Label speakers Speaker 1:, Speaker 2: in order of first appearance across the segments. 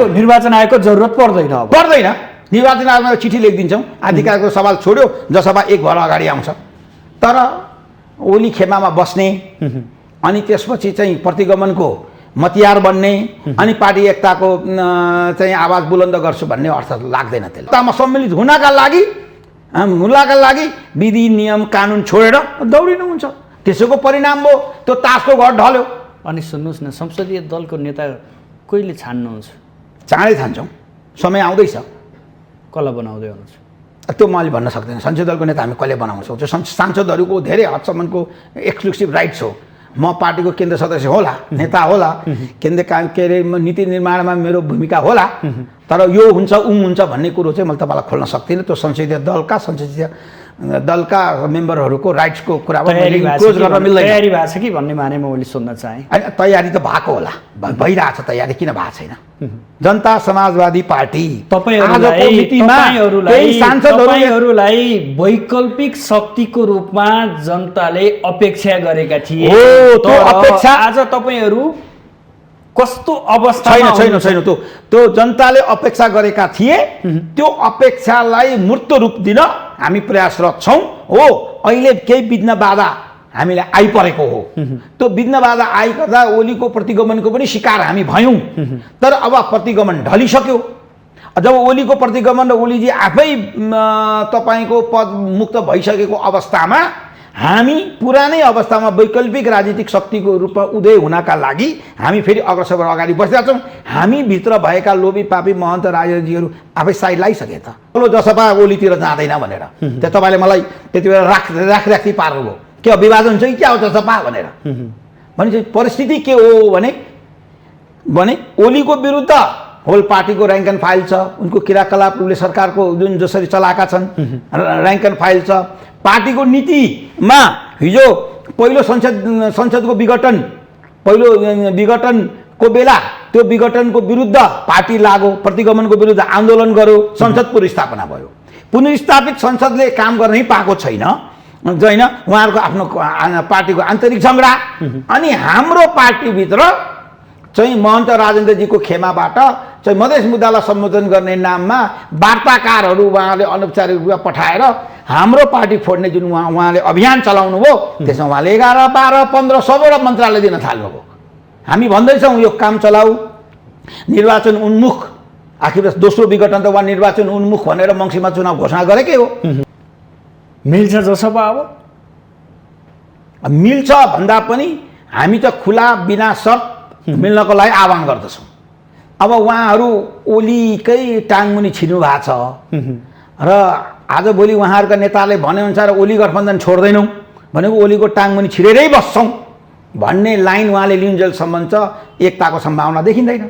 Speaker 1: निर्वाचन आयोगको जरुरत पर्दैन अब
Speaker 2: पर्दैन निर्वाचन आयोगमा चिठी लेखिदिन्छौँ अधिकारको सवाल छोड्यो जसपा एक भर अगाडि आउँछ तर ओली खेमामा बस्ने अनि त्यसपछि चाहिँ प्रतिगमनको मतियार बन्ने अनि पार्टी एकताको चाहिँ आवाज बुलन्द गर्छु भन्ने अर्थ लाग्दैन त्यसले सम्मिलित हुनका लागि विधि नियम कानुन छोडेर दौडिनु हुन्छ त्यसैको परिणाम हो त्यो तासको घर ढल्यो
Speaker 1: अनि सुन्नुहोस् न संसदीय दलको नेता कहिले छान्नुहुन्छ
Speaker 2: चाँडै छान्छौँ समय आउँदैछ
Speaker 1: कसलाई बनाउँदै हुनुहुन्छ
Speaker 2: त्यो मैले भन्न सक्दैन संसदीय दलको नेता हामी कहिले बनाउँछौँ त्यो सांसदहरूको धेरै हदसम्मको एक्सक्लुसिभ राइट्स हो म पार्टीको केन्द्र सदस्य होला नेता होला केन्द्र के अरे नीति निर्माणमा मेरो भूमिका होला तर यो हुन्छ हुन्छ भन्ने कुरो चाहिँ मैले तपाईँलाई खोल्न सक्दिनँ त्यो संसदीय दलका मेम्बरहरूको राइट्सको कुरामा क्लोज गर्न मिल्दैन
Speaker 1: तयारी भएको छ कि भन्ने मानेमा मैले सोध्न चाहेँ
Speaker 2: तयारी त भएको होला भइरहेछ तयारी किन भएको छैन जनता समाजवादी पार्टी
Speaker 1: तपाईहरुलाई वैकल्पिक शक्तिको रूपमा जनताले अपेक्षा गरेका थिए आज तपाईहरु कस्तो अवस्था
Speaker 2: छैन त्यो जनताले अपेक्षा गरेका थिए त्यो अपेक्षालाई मूर्त रूप दिन हामी प्रयासरत छौं हो अहिले केही विघ्न बाधा हामीले आइपरेको हो त्यो विघ्न बाधा आइपर्दा ओलीको प्रतिगमनको पनि शिकार हामी भयौं तर अब प्रतिगमन ढलिसक्यो जब ओलीको प्रतिगमन र ओलीजी आफै तपाईको पद मुक्त भइसकेको अवस्थामा हामी पुरानै अवस्थामा वैकल्पिक राजनीतिक शक्तिको रूपमा उदय हुनका लागि हामी फेरि अग्रसर अगाडि बसिरहेका छौं हामी भित्र भएका लोभी पापी महन्त राजाजीहरू आफै साइड लाइसके त जसपा ओलीतिर जाँदैन भनेर त्यो तपाईले मलाई त्यतिबेला राखी पार्नुभयो के विभाजन चाहिँ के आउँछ जसपा भनेर भने परिस्थिति के हो भने ओलीको विरुद्ध होल पार्टीको र्याङ्क एन्ड फाइल छ उनको क्रियाकलापले सरकारको जुन जसरी चलाएका छन् र्याङ्क एन्ड फाइल छ पार्टीको नीतिमा हिजो पहिलो संसदको विघटनको बेला त्यो विघटनको विरुद्ध पार्टी लाग्यो प्रतिगमनको विरुद्ध आन्दोलन गर्यो संसद पुनर्स्थापना भयो पुनर्स्थापित संसदले काम गर्नै पाएको छैन हैन उहाँहरुको आफ्नो पार्टीको आन्तरिक झगडा अनि हाम्रो पार्टीभित्र चाहिँ महन्त राजेन्द्रजीको खेमाबाट चाहिँ मधेस मुद्दालाई सम्बोधन गर्ने नाममा वार्ताकारहरू उहाँले अनौपचारिक रूपमा पठाएर हाम्रो पार्टी फोड्ने जुन उहाँले अभियान चलाउनु भयो त्यसमा उहाँले 11, 12, 15, 16 मन्त्रालय दिन थाल्नुभयो हामी भन्दैछौँ यो काम चलाऊ निर्वाचन उन्मुख आखिर दोस्रो विघटन त उहाँ निर्वाचन उन्मुख भनेर मङ्सिरमा चुनाव घोषणा गरेकै हो
Speaker 1: मिल्छ जसपा अब
Speaker 2: मिल्छ भन्दा पनि हामी त खुला बिना शर्त मिल्नको लागि आह्वान गर्दछौँ अब उहाँहरू ओलीकै टाङमुनि छिर्नु भएको छ र आजभोलि उहाँहरूका नेताले भनेअनुसार ओली गठबन्धन छोड्दैनौँ भनेको ओलीको टाङमुनि छिरेरै बस्छौँ भन्ने लाइन उहाँले लिन्जेलसम्म छ एकताको सम्भावना देखिँदैन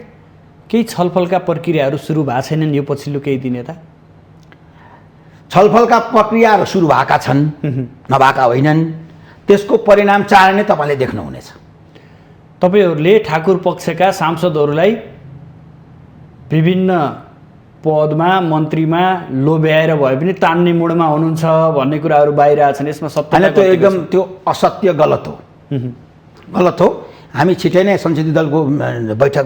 Speaker 1: केही छलफलका प्रक्रियाहरू सुरु भएको छैनन् यो पछिल्लो केही दिन यता
Speaker 2: छलफलका प्रक्रियाहरू सुरु भएका छन् नभएका होइनन् त्यसको परिणाम चाँडै नै तपाईँले देख्नुहुनेछ
Speaker 1: तपाईहरुले ठाकुर पक्षका सांसदहरूलाई विभिन्न पदमा मन्त्रीमा लोभ्याएर भए पनि तान्ने मोडमा हुनुहुन्छ भन्ने कुराहरू बाहिर आछन् यसमा सत्य
Speaker 2: हैन त्यो एकदम त्यो असत्य गलत हो हामी छिटै नै संसदीय दलको बैठक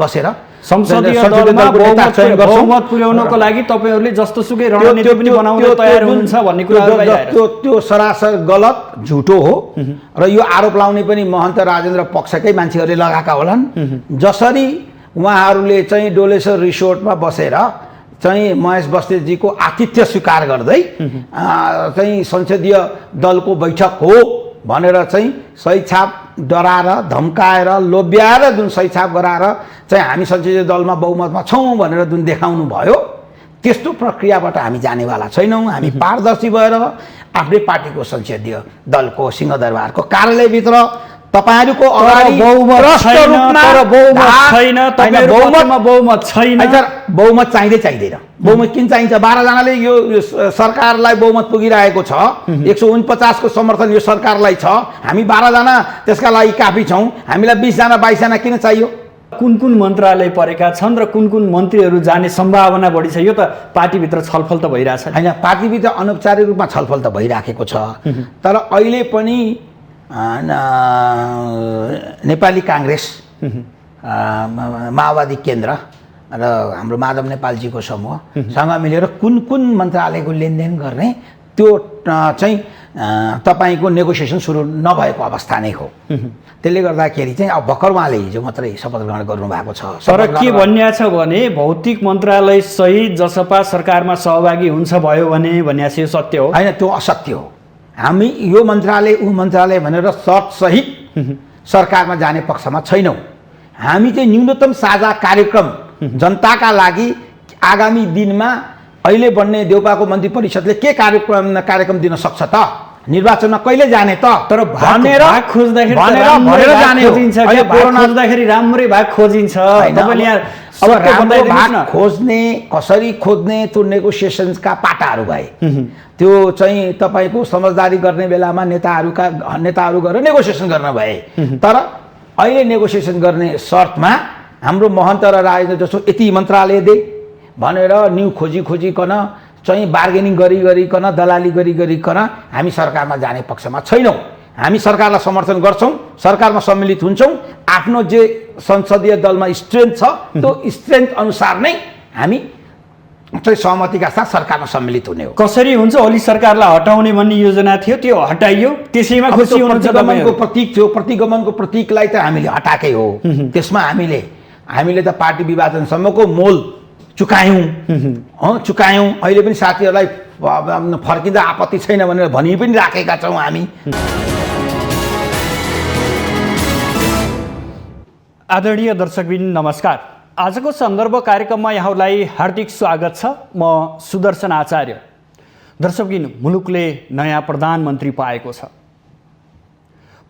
Speaker 2: बसेर
Speaker 1: संसदीय दलमा बहुमत पुर्याउनको लागि तपाईहरुले जस्तोसुकै रणनीति पनि बनाउन तयार हुनुहुन्छ भन्ने कुराहरू बाहिर आएर
Speaker 2: त्यो सरासर गलत झुटो हो र यो आरोप लाउने पनि महन्त राजेन्द्र पक्षकै मान्छेहरूले लगाएका होलान् जसरी उहाँहरूले चाहिँ डोलेश्वर रिसोर्टमा बसेर चाहिँ महेश बस्नेतजीको आतिथ्य स्वीकार गर्दै चाहिँ संसदीय दलको बैठक हो भनेर चाहिँ सही छाप डराएर धम्काएर लोभ्याएर जुन सही छाप गराएर चाहिँ हामी संसदीय दलमा बहुमतमा छौँ भनेर जुन देखाउनु भयो त्यस्तो प्रक्रियाबाट हामी जानेवाला छैनौँ हामी पारदर्शी भएर आफ्नै पार्टीको संसदीय दलको सिंहदरबारको कार्यालयभित्र तपाईहरुको अगाडि बहुमत छैन बहुमत चाहिँदैन बहुमत किन चाहिन्छ 12 जनाले यो सरकारलाई बहुमत पुगिरहेको छ 149 को समर्थन यो सरकारलाई छ हामी 12 जना त्यसका लागि काफी छौं हामीलाई 20 जना 22 जना किन चाहियो
Speaker 1: कुन मन्त्रालय परेका छन् र कुन मन्त्रीहरू जाने सम्भावना बढी छ यो त पार्टीभित्र छलफल त भइराछ
Speaker 2: हैन पार्टीभित्र अनौपचारिक रूपमा छलफल त भइराखेको छ तर अहिले पनि नेपाली कांग्रेस माओवादी केन्द्र र हाम्रो माधव नेपालजीको समूहसँग मिलेर कुन कुन मन्त्रालयको लेनदेन गर्ने त्यो चाहिँ तपाईँको नेगोसिएसन सुरु नभएको अवस्था नै हो। त्यसले गर्दाखेरि चाहिँ अब भर्खर उहाँले हिजो मात्रै शपथ ग्रहण गर्नुभएको छ।
Speaker 1: तर के भनिएको छ भने भौतिक मन्त्रालय सहित जसपा सरकारमा सहभागी हुन्छ भयो भने भनिएको छ, यो सत्य हो?
Speaker 2: होइन, त्यो असत्य हो। हामी यो मन्त्रालय ऊ मन्त्रालय भनेर सर्तसहित सरकारमा जाने पक्षमा छैनौँ। हामी चाहिँ न्यूनतम साझा कार्यक्रम जनताका लागि आगामी दिनमा अहिले बन्ने देउपाको मन्त्री परिषदले के कार्यक्रम दिन सक्छ त, निर्वाचनमा कहिले जाने त,
Speaker 1: तर
Speaker 2: भनेर
Speaker 1: खोज्दाखेरि राम्रै भाग खोजिन्छ।
Speaker 2: अब राम्रो भाग खोज्ने कसरी खोज्ने त्यो नेगोसिएसन्सका पाटाहरू भए। त्यो चाहिँ तपाईँको समझदारी गर्ने बेलामा नेताहरू गरेर नेगोसिएसन गर्न भए। तर अहिले नेगोसिएसन गर्ने शर्तमा हाम्रो महन्त र राजेन्द्र जस्तो यति मन्त्रालय दे भनेर न्यु खोजिकन चाहिँ बार्गेनिङ गरिकन दलाली गरिकन हामी सरकारमा जाने पक्षमा छैनौँ। हामी सरकारलाई समर्थन गर्छौँ, सरकारमा सम्मिलित हुन्छौँ। आफ्नो जे संसदीय दलमा स्ट्रेन्थ छ त्यो स्ट्रेन्थ अनुसार नै हामी चाहिँ सहमतिका साथ सरकारमा सम्मिलित हुने हो।
Speaker 1: कसरी हुन्छ? ओली सरकारलाई हटाउने भन्ने योजना थियो, त्यो हटाइयो, त्यसैमा खुसी हुनुहुन्छ?
Speaker 2: प्रतिगमनको प्रतीक थियो, प्रतिगमनको प्रतीकलाई त हामीले हटाएकै हो। त्यसमा हामीले त पार्टी विभाजनसम्मको मोल चुकायौँ। अहिले पनि साथीहरूलाई फर्किँदा आपत्ति छैन भनेर भनि पनि राखेका छौँ हामी।
Speaker 1: आदरणीय दर्शकबिन नमस्कार। आजको सन्दर्भ कार्यक्रममा यहाँलाई हार्दिक स्वागत छ। म सुदर्शन आचार्य। दर्शकबिन, मुलुकले नयाँ प्रधानमन्त्री पाएको छ।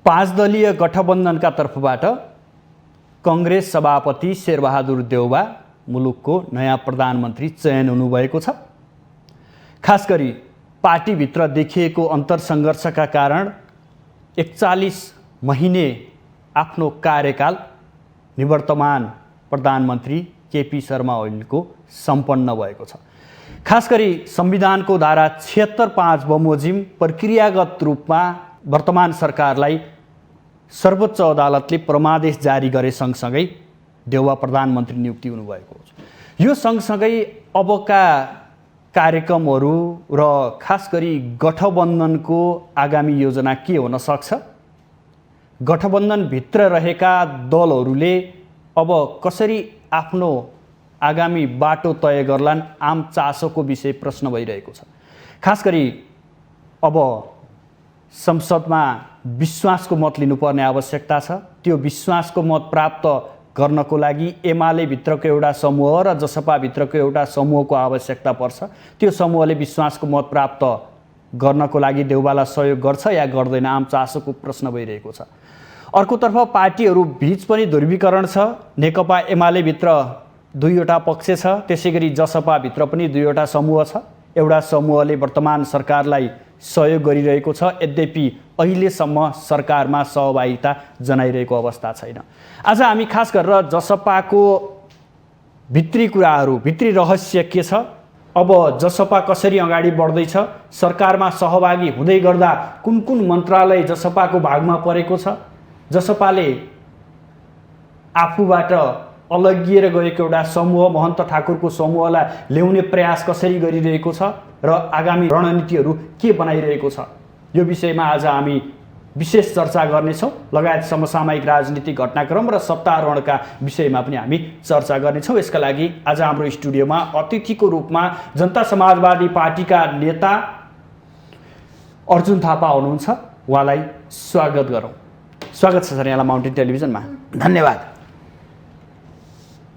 Speaker 1: 5 दलीय गठबन्धनका तर्फबाट कांग्रेस सभापति शेरबहादुर देउबा मुलुकको नयाँ प्रधानमन्त्री चयन हुनुभएको छ। खास गरी पार्टीभित्र देखिएको अन्तरसङ्घर्षका कारण 41 महिने आफ्नो कार्यकाल निवर्तमान प्रधानमन्त्री केपी शर्मा ओलीको सम्पन्न भएको छ। खास गरी संविधानको धारा 76(5) बमोजिम प्रक्रियागत रूपमा वर्तमान सरकारलाई सर्वोच्च अदालतले परमादेश जारी गरे सँगसँगै देउबा प्रधानमन्त्री नियुक्ति हुनुभएको छ। यो सँगसँगै अबका कार्यक्रमहरू र खास गरी गठबन्धनको आगामी योजना के हुन सक्छ, गठबन्धनभित्र रहेका दलहरूले अब कसरी आफ्नो आगामी बाटो तय गर्लान्, आम चासोको विषय प्रश्न भइरहेको छ। खास गरी अब संसदमा विश्वासको मत लिनुपर्ने आवश्यकता छ। त्यो विश्वासको मत प्राप्त गर्नको लागि एमाले भित्रको एउटा समूह र जसपा भित्रको एउटा समूहको आवश्यकता पर्छ। त्यो समूहले विश्वासको मत प्राप्त गर्नको लागि देउबालाई सहयोग गर्छ या गर्दैन, आम चासोको प्रश्न भइरहेको छ। अर्कोतर्फ पार्टीहरू बीच पनि ध्रुवीकरण छ। नेकपा एमाले भित्र 2वटा पक्ष छ, त्यसै गरी जसपा भित्र पनि 2वटा समूह छ। एउटा समूहले वर्तमान सरकारलाई सहयोग गरिरहेको छ, यद्यपि अहिलेसम्म सरकारमा सहभागिता जनाइरहेको अवस्था छैन। आज हामी खास गरेर जसपाको भित्री कुराहरू, भित्री रहस्य के छ, अब जसपा कसरी अगाडि बढ्दैछ, सरकारमा सहभागी हुँदै गर्दा कुन कुन मन्त्रालय जसपाको भागमा परेको छ, जसपाले आफूबाट अलगिएर गएको एउटा समूह महन्त ठाकुरको समूहलाई ल्याउने प्रयास कसरी गरिरहेको छ र आगामी रणनीतिहरू के बनाइरहेको छ, यो विषयमा आज हामी विशेष चर्चा गर्नेछौँ। लगायत समसामयिक राजनीतिक घटनाक्रम र सत्तारोहणका विषयमा पनि हामी चर्चा गर्नेछौँ। यसका लागि आज हाम्रो स्टुडियोमा अतिथिको रूपमा जनता समाजवादी पार्टीका नेता अर्जुन थापा हुनुहुन्छ। उहाँलाई स्वागत गरौँ। स्वागत छ सर यहाँलाई माउन्टेन टेलिभिजनमा।
Speaker 2: धन्यवाद।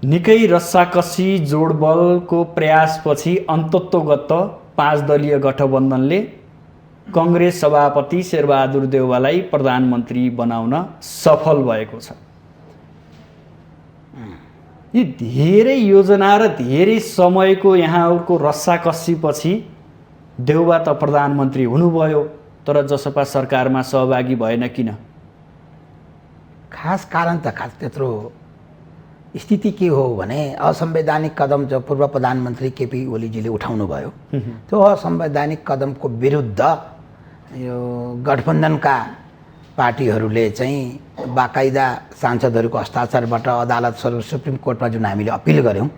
Speaker 1: निकै रस्साकसी जोडबलको प्रयासपछि अन्तत्वगत 5 दलीय गठबन्धनले कांग्रेस सभापति शेरबहादुर देउबालाई प्रधानमन्त्री बनाउन सफल भएको छ। यी धेरै योजना र धेरै समयको यहाँहरूको रस्साकसीपछि देउबा त प्रधानमन्त्री हुनुभयो, तर जसपा सरकारमा सहभागी भएन किन?
Speaker 2: खास कारण त त्यत्रो स्थिति के हो भने असंवैधानिक कदम जो पूर्व प्रधानमन्त्री केपी ओलीजीले उठाउनु भयो, त्यो असंवैधानिक कदमको विरुद्ध यो गठबन्धनका पार्टीहरूले चाहिँ बाकाइदा सांसदहरूको हस्ताक्षरबाट अदालत सुप्रिम कोर्टमा जुन हामीले अपिल गऱ्यौँ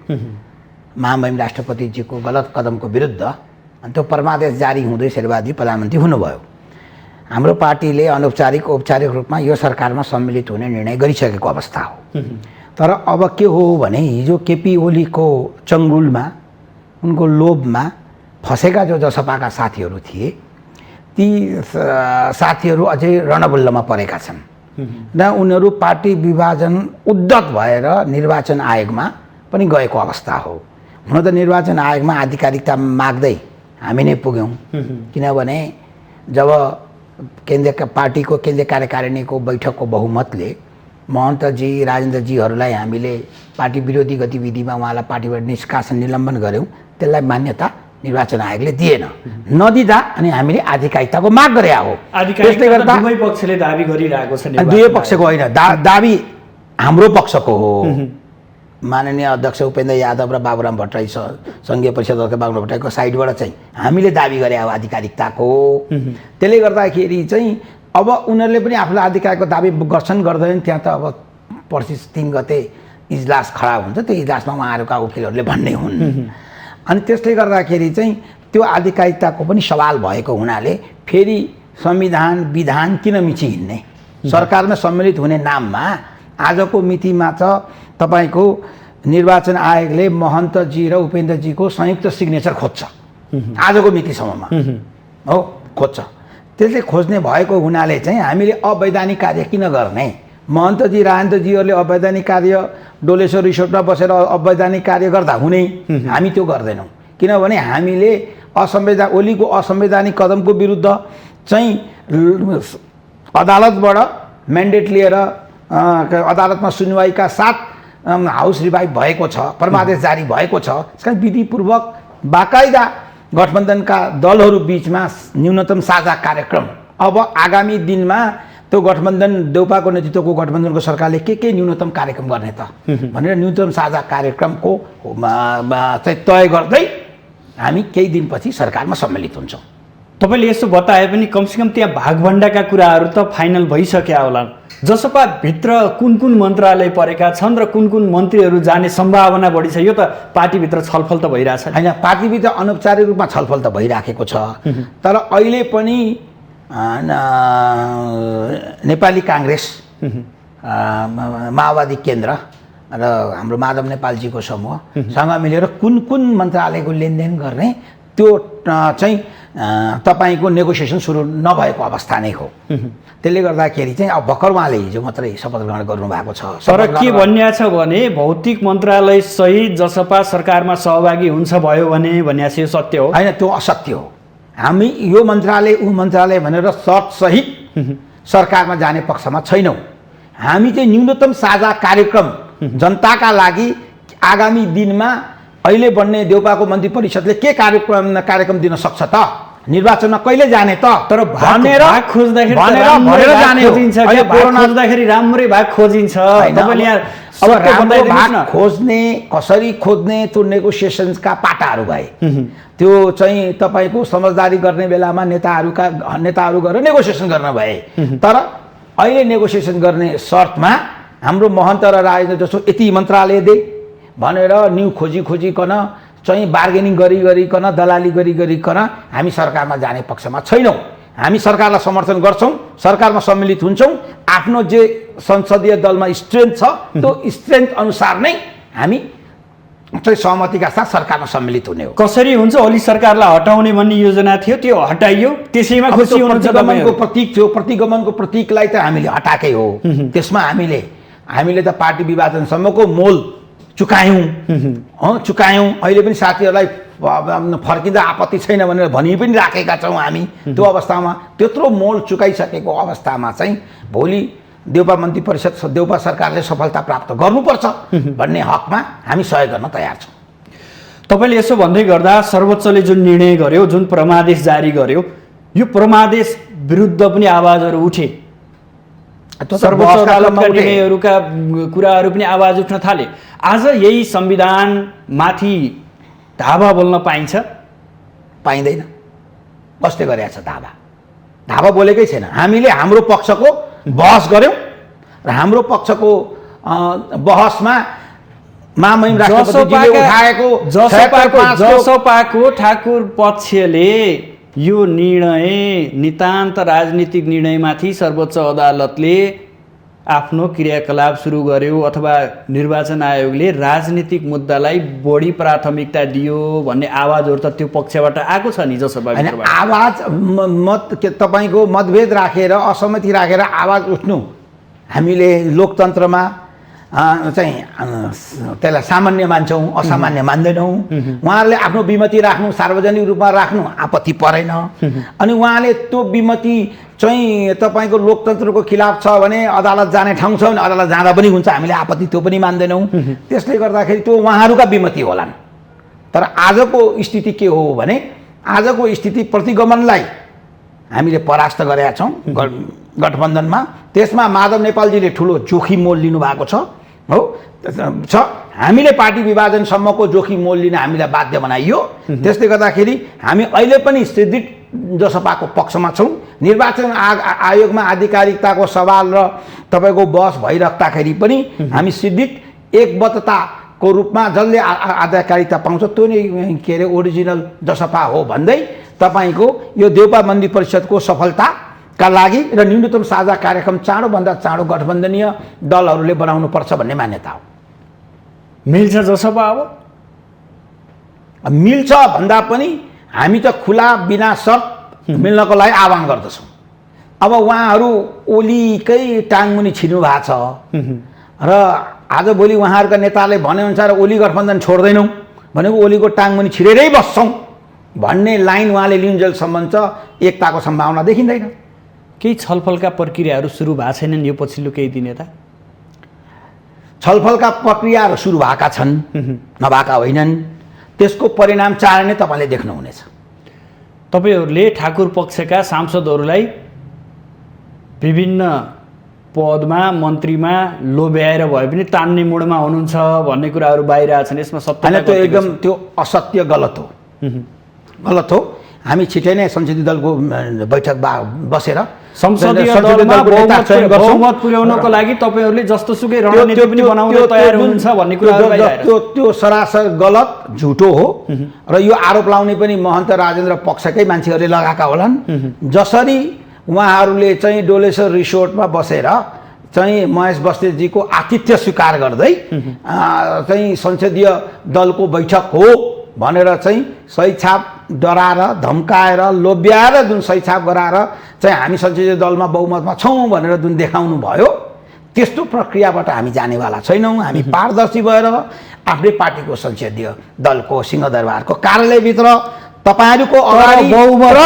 Speaker 2: महामहिम राष्ट्रपतिजीको गलत कदमको विरुद्ध, अनि त्यो परमादेश जारी हुँदै शेरबहादुर प्रधानमन्त्री हुनुभयो। हाम्रो पार्टीले अनौपचारिक औपचारिक रूपमा यो सरकारमा सम्मिलित हुने निर्णय गरिसकेको अवस्था हो। तर अब के हो भने हिजो केपी ओलीको चङ्गुलमा, उनको लोभमा फसेका जो जसपाका साथीहरू थिए, ती साथीहरू अझै रणबुल्लमा परेका छन् र उनीहरू पार्टी विभाजन उद्धत भएर निर्वाचन आयोगमा पनि गएको अवस्था हो। हुन त निर्वाचन आयोगमा आधिकारिकता माग्दै हामी नै पुग्यौँ, किनभने जब पार्टीको केन्द्रीय कार्यकारिणीको बैठकको बहुमतले महन्तजी राजेन्द्रजीहरूलाई हामीले पार्टी विरोधी गतिविधिमा उहाँलाई पार्टीबाट निष्कासन निलम्बन गऱ्यौँ, त्यसलाई मान्यता निर्वाचन आयोगले दिएन। नदिँदा अनि हामीले आधिकारिकताको माग गरे हो।
Speaker 1: त्यसले गर्दा दुवै पक्षले दाबी गरिरहेको छ।
Speaker 2: दुवै पक्षको होइन, दाबी हाम्रो पक्षको हो। माननीय अध्यक्ष उपेन्द्र यादव र बाबुराम भट्टराई सङ्घीय परिषद अध्यक्ष बाबुराम भट्टराईको साइडबाट चाहिँ हामीले दाबी गरे हो आधिकारिकताको। त्यसले गर्दाखेरि चाहिँ अब उनीहरूले पनि आफूलाई आधिकारिकको दाबी गर्छन् गर्दैनन्, त्यहाँ त अब पर्सि 3 गते इजलास खडा हुन्छ, त्यो इजलासमा उहाँहरूका वकिलहरूले भन्ने हुन्। अनि त्यसले गर्दाखेरि चाहिँ त्यो आधिकारिकताको पनि सवाल भएको हुनाले फेरि संविधान विधान किन मिची हिँड्ने? सरकारमा सम्मिलित हुने नाममा आजको मितिमा त तपाईँको निर्वाचन आयोगले महन्तजी र उपेन्द्रजीको संयुक्त सिग्नेचर खोज्छ आजको मितिसम्ममा, हो खोज्छ। त्यसले खोज्ने भएको हुनाले चाहिँ हामीले अवैधानिक कार्य किन गर्ने? महन्तजी राजेन्द्रजीहरूले अवैधानिक कार्य डोलेश्वर रिसोर्टमा बसेर अवैधानिक कार्य गर्दा हुने, हामी त्यो गर्दैनौँ। किनभने हामीले ओलीको असंवैधानिक कदमको विरुद्ध चाहिँ अदालतबाट म्यान्डेट लिएर अदालतमा सुनवाईका साथ हाउस रिभाइभ भएको छ, परमादेश जारी भएको छ। त्यसकारण विधिपूर्वक बाकाइदा गठबन्धनका दलहरू बिचमा न्यूनतम साझा कार्यक्रम, अब आगामी दिनमा त्यो गठबन्धन देउपाको नेतृत्वको गठबन्धनको सरकारले के न्यूनतम कार्यक्रम गर्ने त भनेर न्यूनतम साझा कार्यक्रमको चाहिँ तय गर्दै हामी केही दिनपछि सरकारमा सम्मिलित हुन्छौँ।
Speaker 1: तपाईँले यसो बताए पनि कमसेकम त्यहाँ भागभण्डाका कुराहरू त फाइनल भइसक्यो होला। जसपा भित्र कुन कुन मन्त्रालय परेका छन् र कुन कुन मन्त्रीहरू जाने सम्भावना बढी छ, यो त पार्टीभित्र छलफल त भइरहेछ
Speaker 2: होइन? पार्टीभित्र अनौपचारिक रूपमा छलफल त भइराखेको छ, तर अहिले पनि नेपाली काङ्ग्रेस, माओवादी केन्द्र र हाम्रो माधव नेपालजीको समूहसँग मिलेर कुन कुन मन्त्रालयको लेनदेन गर्ने त्यो चाहिँ तपाईँको नेगोसिएसन सुरु नभएको अवस्था नै हो। त्यसले गर्दाखेरि चाहिँ अब भर्खर उहाँले हिजो मात्रै शपथ ग्रहण गर्नुभएको छ।
Speaker 1: तर के भनिएको छ भने भौतिक मन्त्रालय सहित जसपा सरकारमा सहभागी हुन्छ भयो भने भनिएको छ, यो सत्य हो?
Speaker 2: होइन, त्यो असत्य हो। हामी यो मन्त्रालय ऊ मन्त्रालय भनेर सर्तसहित सरकारमा जाने पक्षमा छैनौँ। हामी चाहिँ न्यूनतम साझा कार्यक्रम जनताका लागि आगामी दिनमा अहिले बन्ने देउपाको मन्त्री परिषदले के कार्यक्रम दिन सक्छ त? निर्वाचनमा कहिले जाने त?
Speaker 1: तर भनेर खोज्दाखेरि राम्रै भाग खोजिन्छ।
Speaker 2: अब राम्रो भाग खोज्ने, कसरी खोज्ने, त्यो नेगोसिएसन्सका पाटाहरू भए। त्यो चाहिँ तपाईँको समझदारी गर्ने बेलामा नेताहरू गएर नेगोसिएसन गर्न भए। तर अहिले नेगोसिएसन गर्ने शर्तमा हाम्रो महन्त र राजेन्द्र जस्तो यति मन्त्रालय दे भनेर न्यू खोजिकन चाहिँ बार्गेनिङ गरिकन दलाली गरिकन हामी सरकारमा जाने पक्षमा छैनौँ। हामी सरकारलाई समर्थन गर्छौँ, सरकारमा सम्मिलित हुन्छौँ। आफ्नो जे संसदीय दलमा स्ट्रेन्थ छ त्यो स्ट्रेन्थ अनुसार नै हामी चाहिँ सहमतिका साथ सरकारमा सम्मिलित हुने हो।
Speaker 1: कसरी हुन्छ? ओली सरकारलाई हटाउने भन्ने योजना थियो, त्यो हटाइयो, त्यसैमा खुसी हुनुहुन्छ?
Speaker 2: प्रतिगमनको प्रतीक थियो, प्रतिगमनको प्रतीकलाई त हामीले हटाएकै हो। त्यसमा हामीले त पार्टी विभाजनसम्मको मोल चुकायौँ। अहिले पनि साथीहरूलाई फर्किँदा आपत्ति छैन भनेर भनि पनि राखेका छौँ हामी। त्यो अवस्थामा त्यत्रो मोल चुकाइसकेको अवस्थामा चाहिँ भोलि देउपा मन्त्री परिषद, देउपा सरकारले सफलता प्राप्त गर्नुपर्छ भन्ने हकमा हामी सहयोग गर्न तयार छौँ।
Speaker 1: तपाईँले यसो भन्दै गर्दा सर्वोच्चले जुन निर्णय गर्यो, जुन परमादेश जारी गर्यो, यो परमादेश विरुद्ध पनि आवाजहरू उठे। सर्वोच्च अदालतका निर्णयहरूका कुराहरू पनि आवाज उठ्न थाले। आज यही संविधानमाथि धावा बोल्न पाइन्छ?
Speaker 2: पाइँदैन। कसले गरेको छ धावा? बोलेकै छैन। हामीले हाम्रो पक्षको बहस गऱ्यौँ र हाम्रो पक्षको बहसमा महामहिम राष्ट्रपतिजीले उठाएको
Speaker 1: जसपाको ठाकुर पक्षले यो निर्णय नितान्त राजनीतिक निर्णयमाथि सर्वोच्च अदालतले आफ्नो क्रियाकलाप सुरु गर्यो अथवा निर्वाचन आयोगले राजनीतिक मुद्दालाई बढी प्राथमिकता दियो भन्ने आवाजहरू त त्यो पक्षबाट आएको छ नि जसपाभित्रबाट।
Speaker 2: आवाज तपाईँको मतभेद राखेर असहमति राखेर आवाज उठ्नु हामीले लोकतन्त्रमा चाहिँ त्यसलाई सामान्य मान्छौँ, असामान्य मान्दैनौँ। उहाँहरूले आफ्नो विमति राख्नु, सार्वजनिक रूपमा राख्नु आपत्ति परेन। अनि उहाँले त्यो विमति चाहिँ तपाईँको लोकतन्त्रको खिलाफ छ भने अदालत जाने ठाउँ छ भने अदालत जाँदा पनि हुन्छ, हामीले आपत्ति त्यो पनि मान्दैनौँ। त्यसले गर्दाखेरि त्यो उहाँहरूका विमति होलान्। तर आजको स्थिति के हो भने आजको स्थिति प्रतिगमनलाई हामीले परास्त गरेका छौँ गठबन्धनमा। त्यसमा माधव नेपालजीले ठुलो जोखिम मोल लिनुभएको छ हो छ। हामीले पार्टी विभाजनसम्मको जोखिम मोल लिन हामीलाई बाध्य बनाइयो। त्यसले गर्दाखेरि हामी अहिले पनि सिद्धित जसपाको पक्षमा छौँ। निर्वाचन आयोगमा आधिकारिकताको सवाल र तपाईँको बहस भइराख्दाखेरि पनि हामी सिद्धित एकबद्धताको रूपमा जसले आधिकारिकता पाउँछ त्यो नै के अरे ओरिजिनल जसपा हो भन्दै तपाईँको यो देउपा मन्दिर परिषदको सफलताका लागि र न्यूनतम साझा कार्यक्रम चाँडोभन्दा चाँडो गठबन्धनीय दलहरूले बनाउनुपर्छ भन्ने मान्यता हो।
Speaker 1: मिल्छ जसपा अब
Speaker 2: मिल्छ भन्दा पनि हामी त खुला बिना शर्त मिल्नको लागि आह्वान गर्दछौँ। अब उहाँहरू ओलीकै टाङमुनि छिर्नु भएको छ र आजभोलि उहाँहरूका नेताले भनेअनुसार ओली गठबन्धन छोड्दैनौँ भनेको ओलीको टाङमुनि छिरेरै बस्छौँ भन्ने लाइन उहाँले लिन्जेलसम्म छ एकताको सम्भावना देखिँदैन।
Speaker 1: केही छलफलका प्रक्रियाहरू सुरु भएको छैनन् यो पछिल्लो केही दिन यता?
Speaker 2: छलफलका प्रक्रियाहरू सुरु भएका छन्, नभएका होइनन्। त्यसको परिणाम चाँडै नै तपाईँले देख्नुहुनेछ।
Speaker 1: तपाईँहरूले ठाकुर पक्षका सांसदहरूलाई विभिन्न पदमा मन्त्रीमा लोभ्याएर भए पनि तान्ने मुडमा हुनुहुन्छ भन्ने कुराहरू बाहिर आछन्। यसमा सत्य
Speaker 2: होइन, त्यो एकदम त्यो असत्य गलत हो, गलत हो। हामी छिटै नै संसदीय दलको बैठक बसेर
Speaker 1: संसदीय दलमा बहुमत पुर्याउनको लागि तपाईँहरूले जस्तोसुकै रणनीति पनि बनाउन तयार हुनुहुन्छ भन्ने कुराहरू बाहिर आयो।
Speaker 2: त्यो सरासर गलत झुटो हो र यो आरोप लाउने पनि महन्त राजेन्द्र पक्षकै मान्छेहरूले लगाएका होलान्। जसरी उहाँहरूले चाहिँ डोलेश्वर रिसोर्टमा बसेर चाहिँ महेश बस्नेतजीको आतिथ्य स्वीकार गर्दै चाहिँ संसदीय दलको बैठक हो भनेर चाहिँ सही छाप डराएर धम्काएर लोभ्याएर जुन सही छाप गराएर चाहिँ हामी संसदीय दलमा बहुमतमा छौँ भनेर जुन देखाउनु भयो, त्यस्तो प्रक्रियाबाट हामी जानेवाला छैनौँ। हामी पारदर्शी भएर आफ्नै पार्टीको संसदीय दलको सिंहदरबारको कार्यालयभित्र तपाईँहरूको अगाडि बहुमत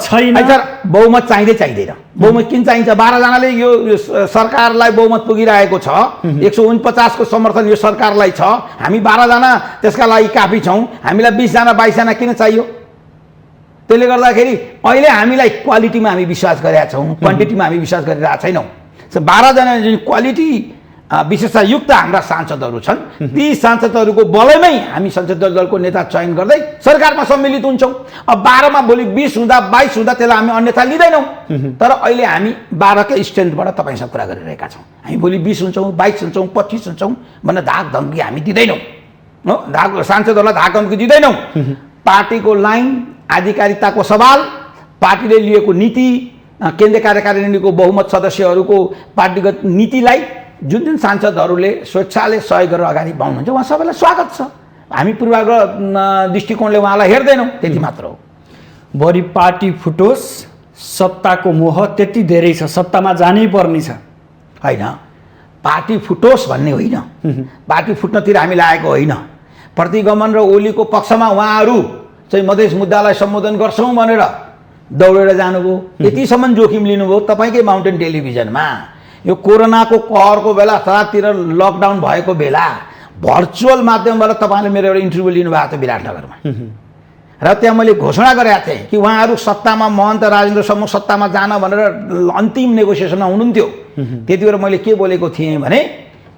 Speaker 2: चाहिँदैन। बहुमत किन चाहिन्छ? 12 जनाले यो सरकारलाई बहुमत पुगिरहेको छ, 149 को समर्थन यो सरकारलाई छ। हामी 12 जना त्यसका लागि काफी छौँ। हामीलाई 20 जना 22 जना किन चाहियो? त्यसले गर्दाखेरि अहिले हामीलाई क्वालिटीमा हामी विश्वास गरेका छौँ, क्वान्टिटीमा हामी विश्वास गरिरहेका छैनौँ। 12 जना जुन क्वालिटी विशेषतायुक्त हाम्रा सांसदहरू छन्, ती सांसदहरूको बलैमै हामी संसदीय दलको नेता चयन गर्दै सरकारमा सम्मिलित हुन्छौँ। अब 12 मा भोलि 20 हुँदा 22 हुँदा त्यसलाई हामी अन्यथा लिँदैनौँ। तर अहिले हामी 12 कै स्ट्रेन्थबाट तपाईँसँग कुरा गरिरहेका छौँ। हामी भोलि 20 हुन्छौँ, 22 हुन्छौँ, 25 हुन्छौँ भनेर धाक धम्की हामी दिँदैनौँ। सांसदहरूलाई धाक धम्की दिँदैनौँ। पार्टीको लाइन, आधिकारिकताको सवाल, पार्टीले लिएको नीति, केन्द्रीय कार्यकारिणीको बहुमत सदस्यहरूको पार्टीगत नीतिलाई जुन सांसदहरूले स्वेच्छाले सहयोग गरेर अगाडि बढ्नुहुन्छ उहाँ सबैलाई स्वागत छ। हामी पूर्वाग्रह दृष्टिकोणले उहाँलाई हेर्दैनौँ, त्यति मात्र हो।
Speaker 1: बढी पार्टी फुटोस्, सत्ताको मोह त्यति धेरै छ, सत्तामा जानै पर्ने छ।
Speaker 2: होइन, पार्टी फुटोस् भन्ने होइन, पार्टी फुट्नतिर हामी लागेको होइन। प्रतिगमन र ओलीको पक्षमा उहाँहरू चाहिँ मधेस मुद्दालाई सम्बोधन गर्छौँ भनेर दौडेर जानुभयो, यतिसम्म जोखिम लिनुभयो। तपाईँकै माउन्टेन टेलिभिजनमा यो कोरोनाको कहरको बेला सारातिर लकडाउन भएको बेला भर्चुअल माध्यमबाट तपाईँले मेरो एउटा इन्टरभ्यू लिनुभएको थियो विराटनगरमा र त्यहाँ मैले घोषणा गरेका थिएँ कि उहाँहरू सत्तामा महन्त राजेन्द्रसम्म सत्तामा जान भनेर अन्तिम नेगोसिएसनमा हुनुहुन्थ्यो। त्यति बेला मैले के बोलेको थिएँ भने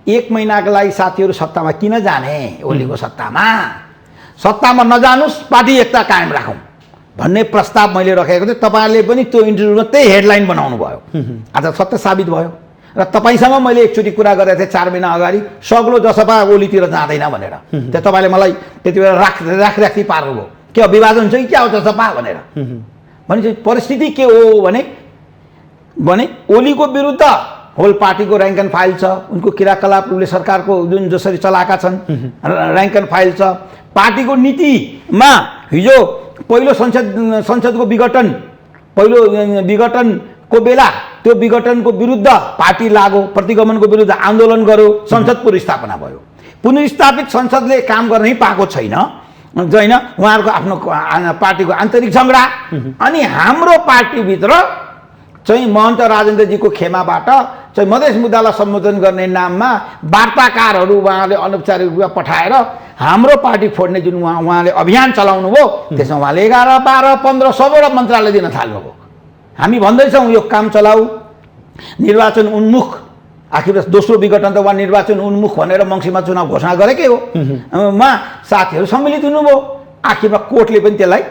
Speaker 2: 1 महिनाको लागि साथीहरू सत्तामा किन जाने? ओलीको सत्तामा नजानुस्, पार्टी एकता कायम राखौँ। भन्ने प्रस्ताव मैले राखेको थिएँ। तपाईँहरूले पनि त्यो इन्टरभ्यूमा त्यही हेडलाइन बनाउनु भयो। आज सत्य साबित भयो। र तपाईँसँग मैले एकचोटि कुरा गरेको थिएँ 4 महिना अगाडि, सग्लो जसपा ओलीतिर जाँदैन भनेर। त्यो तपाईँले मलाई त्यति बेला राखी पार्नुभयो, के विभाजन छ कि क्या हो जसपा भनेर। भने परिस्थिति के हो भने ओलीको विरुद्ध होल पार्टीको र्याङ्क एन्ड फाइल छ, उनको क्रियाकलापले सरकारको जुन जसरी चलाएका छन् र्याङ्क एन्ड फाइल छ। पार्टीको नीतिमा हिजो पहिलो संसदको विघटनको बेला त्यो विघटनको विरुद्ध पार्टी लाग्यो, प्रतिगमनको विरुद्ध आन्दोलन गर्यो, संसद पुनर्स्थापना भयो। पुनर्स्थापित संसदले काम गर्नै पाएको छैन होइन, उहाँहरूको आफ्नो पार्टीको आन्तरिक झगडा। अनि हाम्रो पार्टीभित्र चाहिँ महन्त राजेन्द्रजीको खेमाबाट चाहिँ मधेस मुद्दालाई सम्बोधन गर्ने नाममा वार्ताकारहरू उहाँले अनौपचारिक रूपमा पठाएर हाम्रो पार्टी फोड्ने जुन उहाँले अभियान चलाउनु भयो, त्यसमा उहाँले 11, 12, 15, 16 मन्त्रालय दिन थाल्नुभयो। हामी भन्दैछौँ यो काम चलाऊ, निर्वाचन उन्मुख। आखिर दोस्रो विघटन त उहाँ निर्वाचन उन्मुख भनेर मङ्सिरमा चुनाव घोषणा गरेकै हो। उहाँ साथीहरू सम्मिलित हुनुभयो, आखिरमा कोर्टले पनि त्यसलाई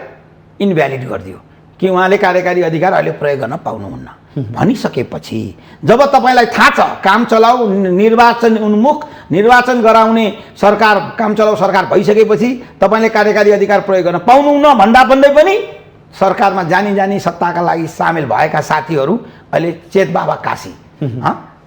Speaker 2: इन्भ्यालिड गरिदियो कि उहाँले कार्यकारी अधिकार अहिले प्रयोग गर्न पाउनुहुन्न भनिसकेपछि, जब तपाईँलाई थाहा छ काम चलाऊ निर्वाचन उन्मुख, निर्वाचन गराउने सरकार, काम चलाऊ सरकार भइसकेपछि तपाईँले कार्यकारी अधिकार प्रयोग गर्न पाउनुहुन्न भन्दा पनि सरकारमा जानी सत्ताका लागि सामेल भएका साथीहरू अहिले चेत बाबा काशी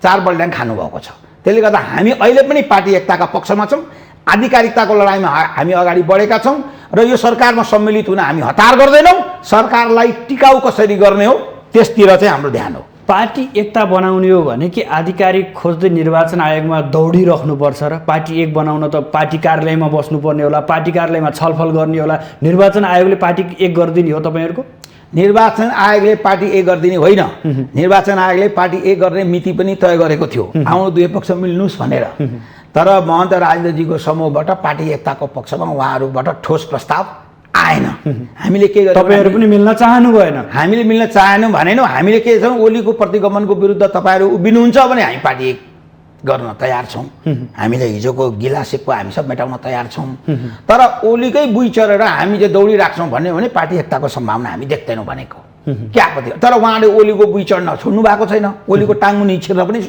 Speaker 2: 4 बल्ड्याङ खानुभएको छ। त्यसले गर्दा हामी अहिले पनि पार्टी एकताका पक्षमा छौँ, आधिकारिकताको लडाइँमा हामी अगाडि बढेका छौँ र यो सरकारमा सम्मिलित हुन हामी हतार गर्दैनौँ। सरकारलाई टिकाउ कसरी गर्ने हो त्यसतिर चाहिँ हाम्रो ध्यान हो।
Speaker 1: पार्टी एकता बनाउने हो भने कि आधिकारिक खोज्दै निर्वाचन आयोगमा दौडिराख्नुपर्छ र पार्टी एक बनाउन त पार्टी कार्यालयमा बस्नुपर्ने होला, पार्टी कार्यालयमा छलफल गर्ने होला, निर्वाचन आयोगले पार्टी एक गरिदिने हो तपाईँहरूको?
Speaker 2: निर्वाचन आयोगले पार्टी एक गरिदिने होइन, निर्वाचन आयोगले पार्टी एक गर्ने मिति पनि तय गरेको थियो, आउनु दुवै पक्ष मिल्नुहोस् भनेर। तर महन्त राजेन्द्रजीको समूहबाट पार्टी एकताको पक्षमा उहाँहरूबाट ठोस प्रस्ताव आएन। हामीले के गर्यौँ?
Speaker 1: तपाईँहरू पनि मिल्न चाहनु भएन।
Speaker 2: हामीले मिल्न चाहेनौँ भनेनौँ। हामीले के छौँ, ओलीको प्रतिगमनको विरुद्ध तपाईँहरू उभिनुहुन्छ भने हामी पार्टी एक गर्न तयार छौँ। हामीले हिजोको गिलासिपको हामी सब मेटाउन तयार छौँ। तर ओलीकै बुई चढेर हामी चाहिँ दौडिराख्छौँ भन्यो भने पार्टी एकताको सम्भावना हामी देख्दैनौँ भनेको क्या आपत्ति। तर उहाँले ओलीको बुई चढ्न छोड्नु भएको छैन, ओलीको टाङ्गुनी छिर्न पनि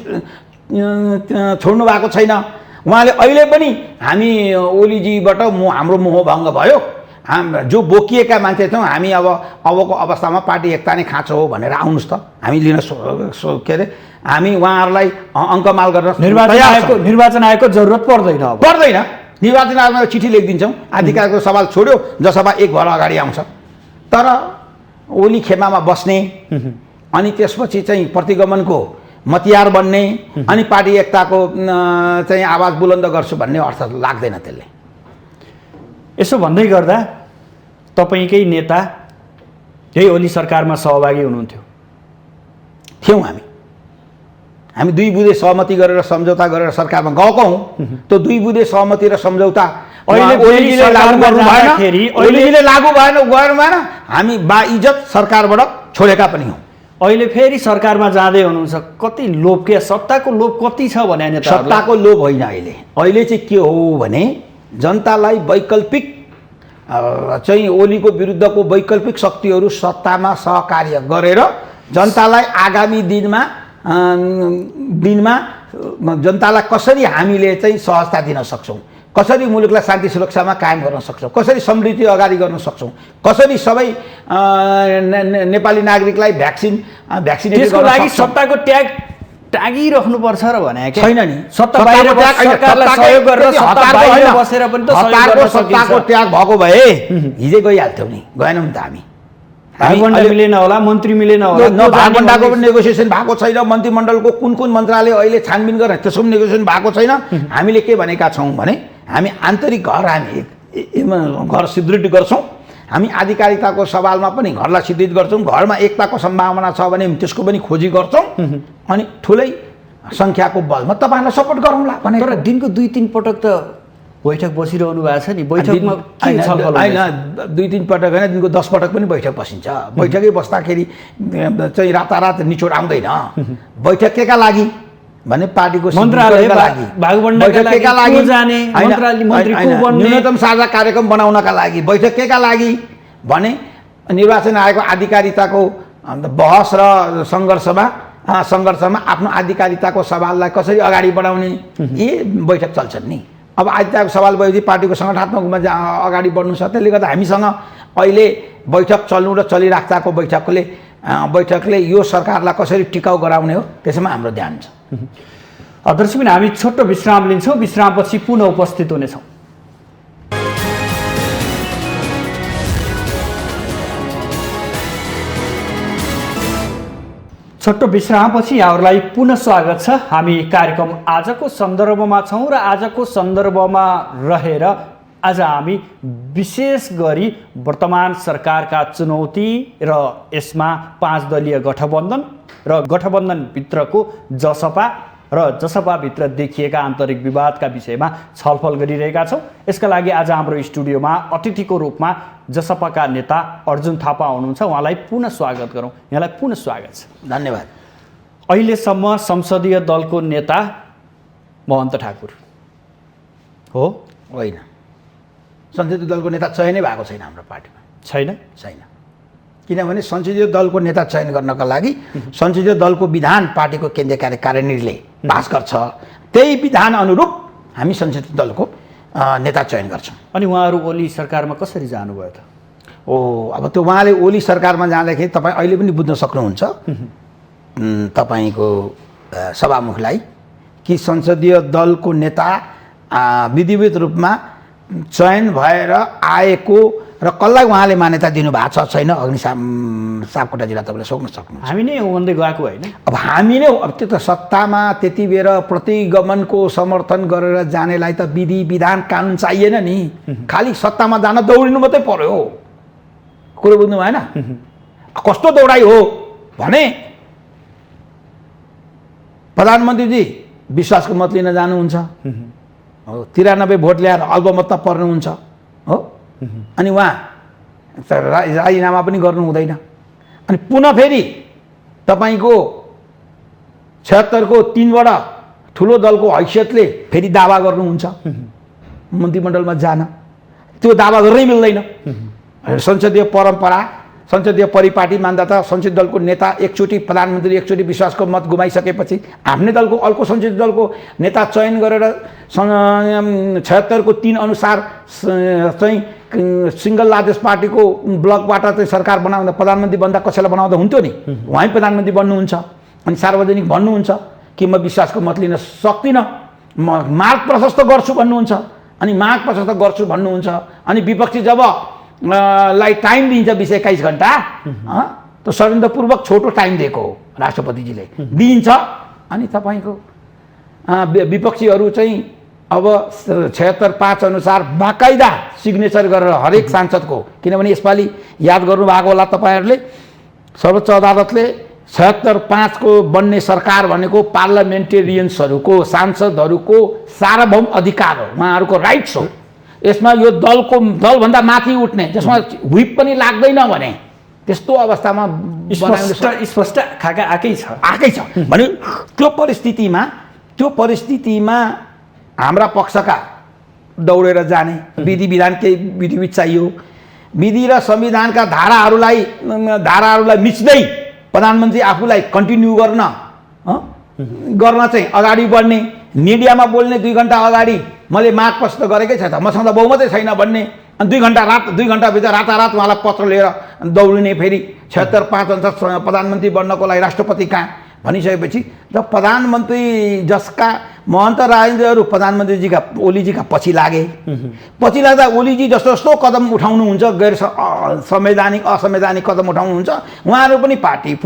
Speaker 2: छोड्नु भएको छैन। उहाँले अहिले पनि हामी ओलीजीबाट हाम्रो मोह भङ्ग भयो, जो बोकिएका मान्छे छौँ हामी अबको अवस्थामा पार्टी एकता नै खाँचो हो भनेर आउनुहोस् त, हामी लिन के अरे हामी उहाँहरूलाई अङ्कमाल गर्न
Speaker 1: निर्वाचन आयोगको जरुरत पर्दैन।
Speaker 2: निर्वाचन आयोगमा चिठी लेखिदिन्छौँ, आधिकारिकको सवाल छोड्यो जसपा एक भएर अगाडि आउँछ। तर ओली खेमामा बस्ने अनि त्यसपछि चाहिँ प्रतिगमनको मतियार बन्ने अनि पार्टी एकताको चाहिँ आवाज बुलन्द गर्छु भन्ने अर्थ लाग्दैन त्यसले।
Speaker 1: यसो भन्दै गर्दा तपाईँकै नेता यही ओली सरकारमा सहभागी हुनुहुन्थ्यो?
Speaker 2: थियौँ हामी 2 बुँदे सहमति गरेर सम्झौता गरेर सरकारमा गएको हौँ। त्यो 2 बुँदे सहमति र सम्झौता ओलीजीले लागू गर्नु भएन, ओलीजीले लागू भएन, हामी बाइज्जत सरकारबाट छोडेका पनि हौँ।
Speaker 1: अहिले फेरि सरकारमा जाँदै हुनुहुन्छ, कति लोभ, के सत्ताको लोभ कति छ भने नेता?
Speaker 2: सत्ताको लोभ होइन, अहिले चाहिँ के हो भने जनतालाई वैकल्पिक चाहिँ ओलीको विरुद्धको वैकल्पिक शक्तिहरू सत्तामा सहकार्य गरेर जनतालाई आगामी दिनमा जनतालाई कसरी हामीले चाहिँ सहजता दिन सक्छौँ, कसरी मुलुकलाई शान्ति सुरक्षामा कायम गर्न सक्छौँ, कसरी समृद्धि अगाडि गर्न सक्छौँ, कसरी सबै नेपाली नागरिकलाई भ्याक्सिनेट गर्न
Speaker 1: लागि सत्ताको ट्याग टागिराख्नुपर्छ र भने
Speaker 2: छैन नि।
Speaker 1: सत्ता बाहिर सरकारलाई सहयोग गरेर सत्ता बाहिर बसेर पनि त
Speaker 2: सत्ताको त्याग भएको भए हिजै गइहाल्थ्यौँ नि, गएनौँ त हामी।
Speaker 1: भागवण्डा मिलेन होला, मन्त्री मिलेन होला,
Speaker 2: भागवण्डाको पनि नेगोसिएसन भएको छैन, मन्त्रीमण्डलको कुन मन्त्रालय अहिले छानबिन गरेर त्यसको पनि नेगोसिएसन भएको छैन। हामीले के भनेका छौँ भने हामी आन्तरिक घर सुदृढ गर्छौँ, हामी आधिकारिकताको सवालमा पनि घरलाई सिद्धित गर्छौँ, घरमा एकताको सम्भावना छ भने त्यसको पनि खोजी गर्छौँ अनि ठुलै सङ्ख्याको बलमा तपाईँहरूलाई सपोर्ट गरौँला भने।
Speaker 1: तर दिनको 2-3 पटक त बैठक बसिरहनु भएको छ नि, बैठकमा
Speaker 2: होइन 2-3 पटक होइन, दिनको 10 पटक पनि बैठक बसिन्छ। बैठकै बस्दाखेरि चाहिँ रातारात निचोड आउँदैन। बैठक केका लागि भने पार्टीको
Speaker 1: मन्त्रालयका लागि जाने, मन्त्री को बन्ने,
Speaker 2: न्यूनतम साझा कार्यक्रम बनाउनका लागि। बैठक केका लागि भने निर्वाचन आयोगको आधिकारिकताको बहस र सङ्घर्षमा आफ्नो आधिकारिकताको सवाललाई कसरी अगाडि बढाउने यी बैठक चल्छन् नि। अब आधिकारिक सवाल भएपछि पार्टीको सङ्गठनात्मकमा अगाडि बढ्नु छ। त्यसले गर्दा हामीसँग अहिले बैठक चल्नु र चलिराख्दाको बैठकले यो सरकारलाई कसरी टिकाउ गराउने हो त्यसमा हाम्रो ध्यान छ।
Speaker 1: दर्शकबिन हामी छोटो विश्राम लिन्छौँ, विश्रामपछि पुनः उपस्थित हुनेछौँ। छोटो विश्रामपछि यहाँहरूलाई पुनः स्वागत छ। हामी कार्यक्रम आजको सन्दर्भमा छौँ र आजको सन्दर्भमा रहेर आज हामी विशेष गरी वर्तमान सरकारका चुनौती र यसमा 5 दलीय गठबन्धन र गठबन्धनभित्रको जसपा र जसपाभित्र देखिएका आन्तरिक विवादका विषयमा छलफल गरिरहेका छौँ। यसका लागि आज हाम्रो स्टुडियोमा अतिथिको रूपमा जसपाका नेता अर्जुन थापा हुनुहुन्छ। उहाँलाई पुनः स्वागत गरौँ। यहाँलाई पुनः स्वागत छ।
Speaker 2: धन्यवाद।
Speaker 1: अहिलेसम्म संसदीय दलको नेता महन्त ठाकुर हो?
Speaker 2: होइन, संसदीय दलको नेता चयनै भएको छैन हाम्रो पार्टीमा।
Speaker 1: छैन।
Speaker 2: किनभने संसदीय दलको नेता चयन गर्नका लागि संसदीय दलको विधान पार्टीको केन्द्रीय कार्यकारिणीले पास गर्छ। त्यही विधान अनुरूप हामी संसदीय दलको नेता चयन गर्छौँ।
Speaker 1: अनि उहाँहरू ओली सरकारमा कसरी जानुभयो त?
Speaker 2: अब त्यो उहाँले ओली सरकारमा जाँदाखेरि तपाईँ अहिले पनि बुझ्न सक्नुहुन्छ तपाईँको सभामुखलाई कि संसदीय दलको नेता विधिवत रूपमा चयन भएर आएको र कसलाई उहाँले मान्यता दिनुभएको छ छैन सापकोटाजीलाई तपाईँले सोध्न सक्नुहुन्छ।
Speaker 1: हामी नै भन्दै गएको होइन?
Speaker 2: अब हामी नै अब त्यो त सत्तामा त्यति बेर प्रतिगमनको समर्थन गरेर जानेलाई त विधि विधान कानुन चाहिएन नि, खालि सत्तामा जान दौडिनु मात्रै पर्यो हो। कुरो बुझ्नु भएन? कस्तो दौडाइ हो भने प्रधानमन्त्रीजी विश्वासको मत लिन जानुहुन्छ हो, 93 भोट ल्याएर अल्पमतमा पर्नुहुन्छ हो, अनि उहाँ राजीनामा पनि गर्नु हुँदैन। अनि पुनः फेरि तपाईँको 76को 3बाट ठुलो दलको हैसियतले फेरि दावा गर्नुहुन्छ मन्त्रीमण्डलमा जान। त्यो दावा गर्नै मिल्दैन। संसदीय परम्परा, संसदीय परिपाटी मान्दा त संसदीय दलको नेता एकचोटि प्रधानमन्त्री एकचोटि विश्वासको मत गुमाइसकेपछि आफ्नै दलको अर्को संसदीय दलको नेता चयन गरेर 76को 3 अनुसार चाहिँ सिङ्गल लार्जेस्ट पार्टीको ब्लकबाट चाहिँ सरकार बनाउँदा प्रधानमन्त्री बन्दा कसैलाई बनाउँदा हुन्थ्यो नि। उहाँ प्रधानमन्त्री बन्नुहुन्छ अनि सार्वजनिक भन्नुहुन्छ कि म विश्वासको मत लिन सक्दिनँ, म माग प्रशस्त गर्छु भन्नुहुन्छ। अनि माग प्रशस्त गर्छु भन्नुहुन्छ अनि विपक्षी जब लाई टाइम दिन्छ 20-21 घन्टा, त षड्यन्त्रपूर्वक छोटो टाइम दिएको हो राष्ट्रपतिजीले दिन्छ। अनि तपाईँको विपक्षीहरू चाहिँ अब 76(5) अनुसार बाकाइदा सिग्नेचर गरेर हरेक सांसदको, किनभने यसपालि याद गर्नुभएको होला तपाईँहरूले, सर्वोच्च अदालतले 76(5) को बन्ने सरकार भनेको पार्लियामेन्टेरियन्सहरूको सांसदहरूको सार्वभौम अधिकार हो, उहाँहरूको राइट्स हो। यसमा यो दलभन्दा माथि उठ्ने जसमा व्हिप पनि लाग्दैन भने त्यस्तो अवस्थामा
Speaker 1: स्पष्ट खाका आएकै छ
Speaker 2: भने त्यो परिस्थितिमा हाम्रा पक्षका दौडेर जाने विधि विधान केही विधिविध चाहियो। विधि र संविधानका धाराहरूलाई मिच्दै प्रधानमन्त्री आफूलाई कन्टिन्यू गर्न चाहिँ अगाडि बढ्ने, मिडियामा बोल्ने 2 घन्टा अगाडि मैले माग प्रस्तुत गरेकै छ त, मसँग बहुमतै छैन भन्ने, अनि 2 घन्टाभित्र रातारात उहाँलाई पत्र लिएर दौडिने, फेरि 76(5) अनुसार प्रधानमन्त्री बन्नको लागि राष्ट्रपति कहाँ भनिसकेपछि जब प्रधानमन्त्री जसका महन्त राजेन्द्रहरू प्रधानमन्त्रीजीका ओलीजीका पछि लाग्दा ओलीजी जस्तो कदम उठाउनुहुन्छ, गैर असंवैधानिक कदम उठाउनुहुन्छ, उहाँहरू पनि पार्टी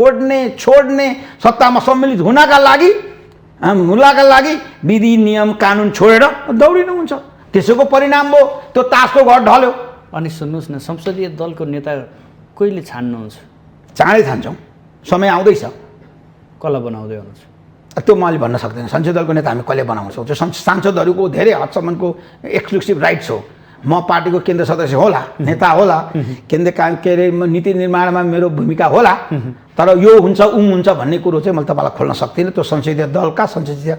Speaker 2: छोड्ने सत्तामा सम्मिलित हुनका लागि विधि नियम कानुन छोडेर दौडिनुहुन्छ। त्यसैको परिणाम हो त्यो तासको घर ढल्यो।
Speaker 1: अनि सुन्नुहोस् न, संसदीय दलको नेता कहिले छान्नुहुन्छ?
Speaker 2: चाँडै छान्छौँ, समय आउँदैछ।
Speaker 1: कसलाई बनाउँदै हुनुहुन्छ?
Speaker 2: त्यो म अहिले भन्न सक्दैन। संसदीय दलको नेता हामी कहिले बनाउन सक्छौँ? सांसदहरूको धेरै हदसम्मको एक्सक्लुसिभ राइट्स हो। म पार्टीको केन्द्र सदस्य होला, नेता होला, नीति निर्माणमा मेरो भूमिका होला, तर यो हुन्छ हुन्छ भन्ने कुरो चाहिँ मैले तपाईँलाई खोल्न सक्दिनँ। त्यो संसदीय दलका संसदीय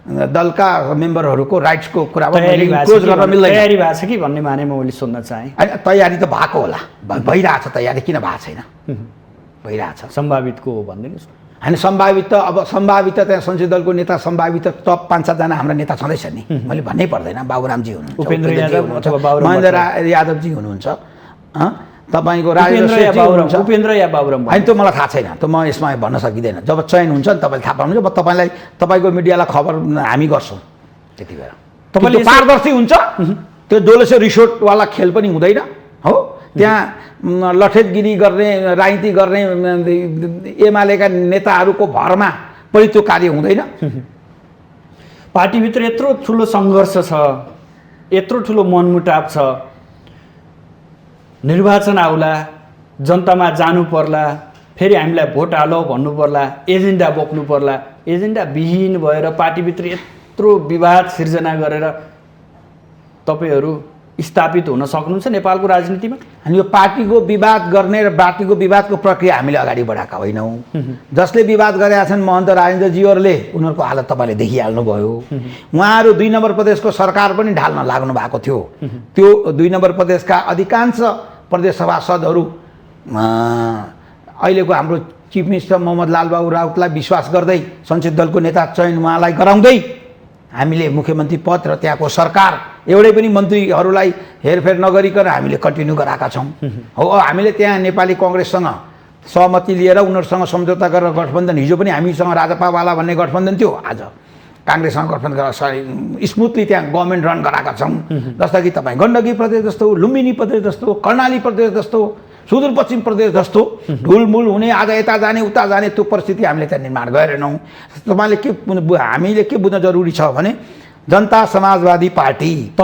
Speaker 2: दलका मेम्बरहरूको राइट्सको कुरामा
Speaker 1: तयारी
Speaker 2: इन्क्रोच गर्न मिल्दैन।
Speaker 1: तयारी भएको छ कि भन्ने मानेमा मैले सोध्न चाहेँ।
Speaker 2: होइन, तयारी त भएको होला, भइरहेछ तयारी, किन भएको छैन, भइरहेछ।
Speaker 1: सम्भावितको हो भनिदिनुहोस्।
Speaker 2: होइन, सम्भावित त अब सम्भावित त त्यहाँ संसदीय दलको नेता सम्भावित त टप 5-7 जना हाम्रा नेता छँदैछ नि, मैले भन्नै पर्दैन। बाबुरामजी हुनुहुन्छ,
Speaker 1: उपेन्द्र यादव अथवा बाबुराम
Speaker 2: महेन्द्र यादवजी हुनुहुन्छ, तपाईँको
Speaker 1: उपेन्द्र या बाबुराम
Speaker 2: होइन, त्यो मलाई थाहा छैन, त्यो म यसमा भन्न सकिँदैन। जब चयन हुन्छ नि तपाईँले थाहा पाउनुहुन्छ, म तपाईँलाई तपाईँको मिडियालाई खबर हामी गर्छौँ त्यति बेला। तपाईँले पारदर्शी हुन्छ, त्यो डोलेसो रिसोर्टवाला खेल पनि हुँदैन हो। त्यहाँ लठेतगिरी गर्ने, राजनीति गर्ने एमालेका नेताहरूको भरमा पनि त्यो कार्य हुँदैन।
Speaker 1: पार्टीभित्र यत्रो ठुलो सङ्घर्ष छ, यत्रो ठुलो मनमुटाव छ, निर्वाचन आउला, जनतामा जानु पर्ला, फेरि हामीलाई भोट हालौ भन्नु पर्ला, एजेन्डा बोक्नु पर्ला, एजेन्डा विहीन भएर पार्टीभित्र यत्रो विवाद सिर्जना गरेर तपाईँहरू स्थापित हुन सक्नुहुन्छ नेपालको राजनीतिमा?
Speaker 2: अनि यो पार्टीको विवाद गर्ने र पार्टीको विवादको प्रक्रिया हामीले अगाडि बढाएका होइनौँ। जसले विवाद गरेका छन् महन्त राजेन्द्रजीहरूले, उनीहरूको हालत तपाईँले देखिहाल्नुभयो। उहाँहरू 2 नम्बर प्रदेशको सरकार पनि ढाल्न लाग्नु भएको थियो। त्यो 2 नम्बर प्रदेशका अधिकांश प्रदेश सभासदहरू अहिलेको हाम्रो चिफ मिनिस्टर मोहम्मद लालबाबु राउतलाई विश्वास गर्दै संसदीय दलको नेता चयन उहाँलाई गराउँदै हामीले मुख्यमन्त्री पद र त्यहाँको सरकार एउटै पनि मन्त्रीहरूलाई हेरफेर नगरिकन हामीले कन्टिन्यू गराएका छौँ। हो, हामीले त्यहाँ नेपाली कङ्ग्रेससँग सहमति लिएर उनीहरूसँग सम्झौता गरेर गठबन्धन, हिजो पनि हामीसँग राजपावाला भन्ने गठबन्धन थियो, आज काङ्ग्रेससँग गठबन्धन गरेर स्मुथली त्यहाँ गभर्मेन्ट रन गराएका छौँ। जस्ता कि तपाईँ गण्डकी प्रदेश जस्तो, लुम्बिनी प्रदेश जस्तो, कर्णाली प्रदेश जस्तो, सुदूरपश्चिम प्रदेश जस्तो ढुलमुल हुने, आज यता जाने उता जाने त्यो परिस्थिति हामीले त्यहाँ निर्माण गरेनौँ। हामीले हामीले के बुझ्न जरुरी छ भने जनता समाजवादी पार्टी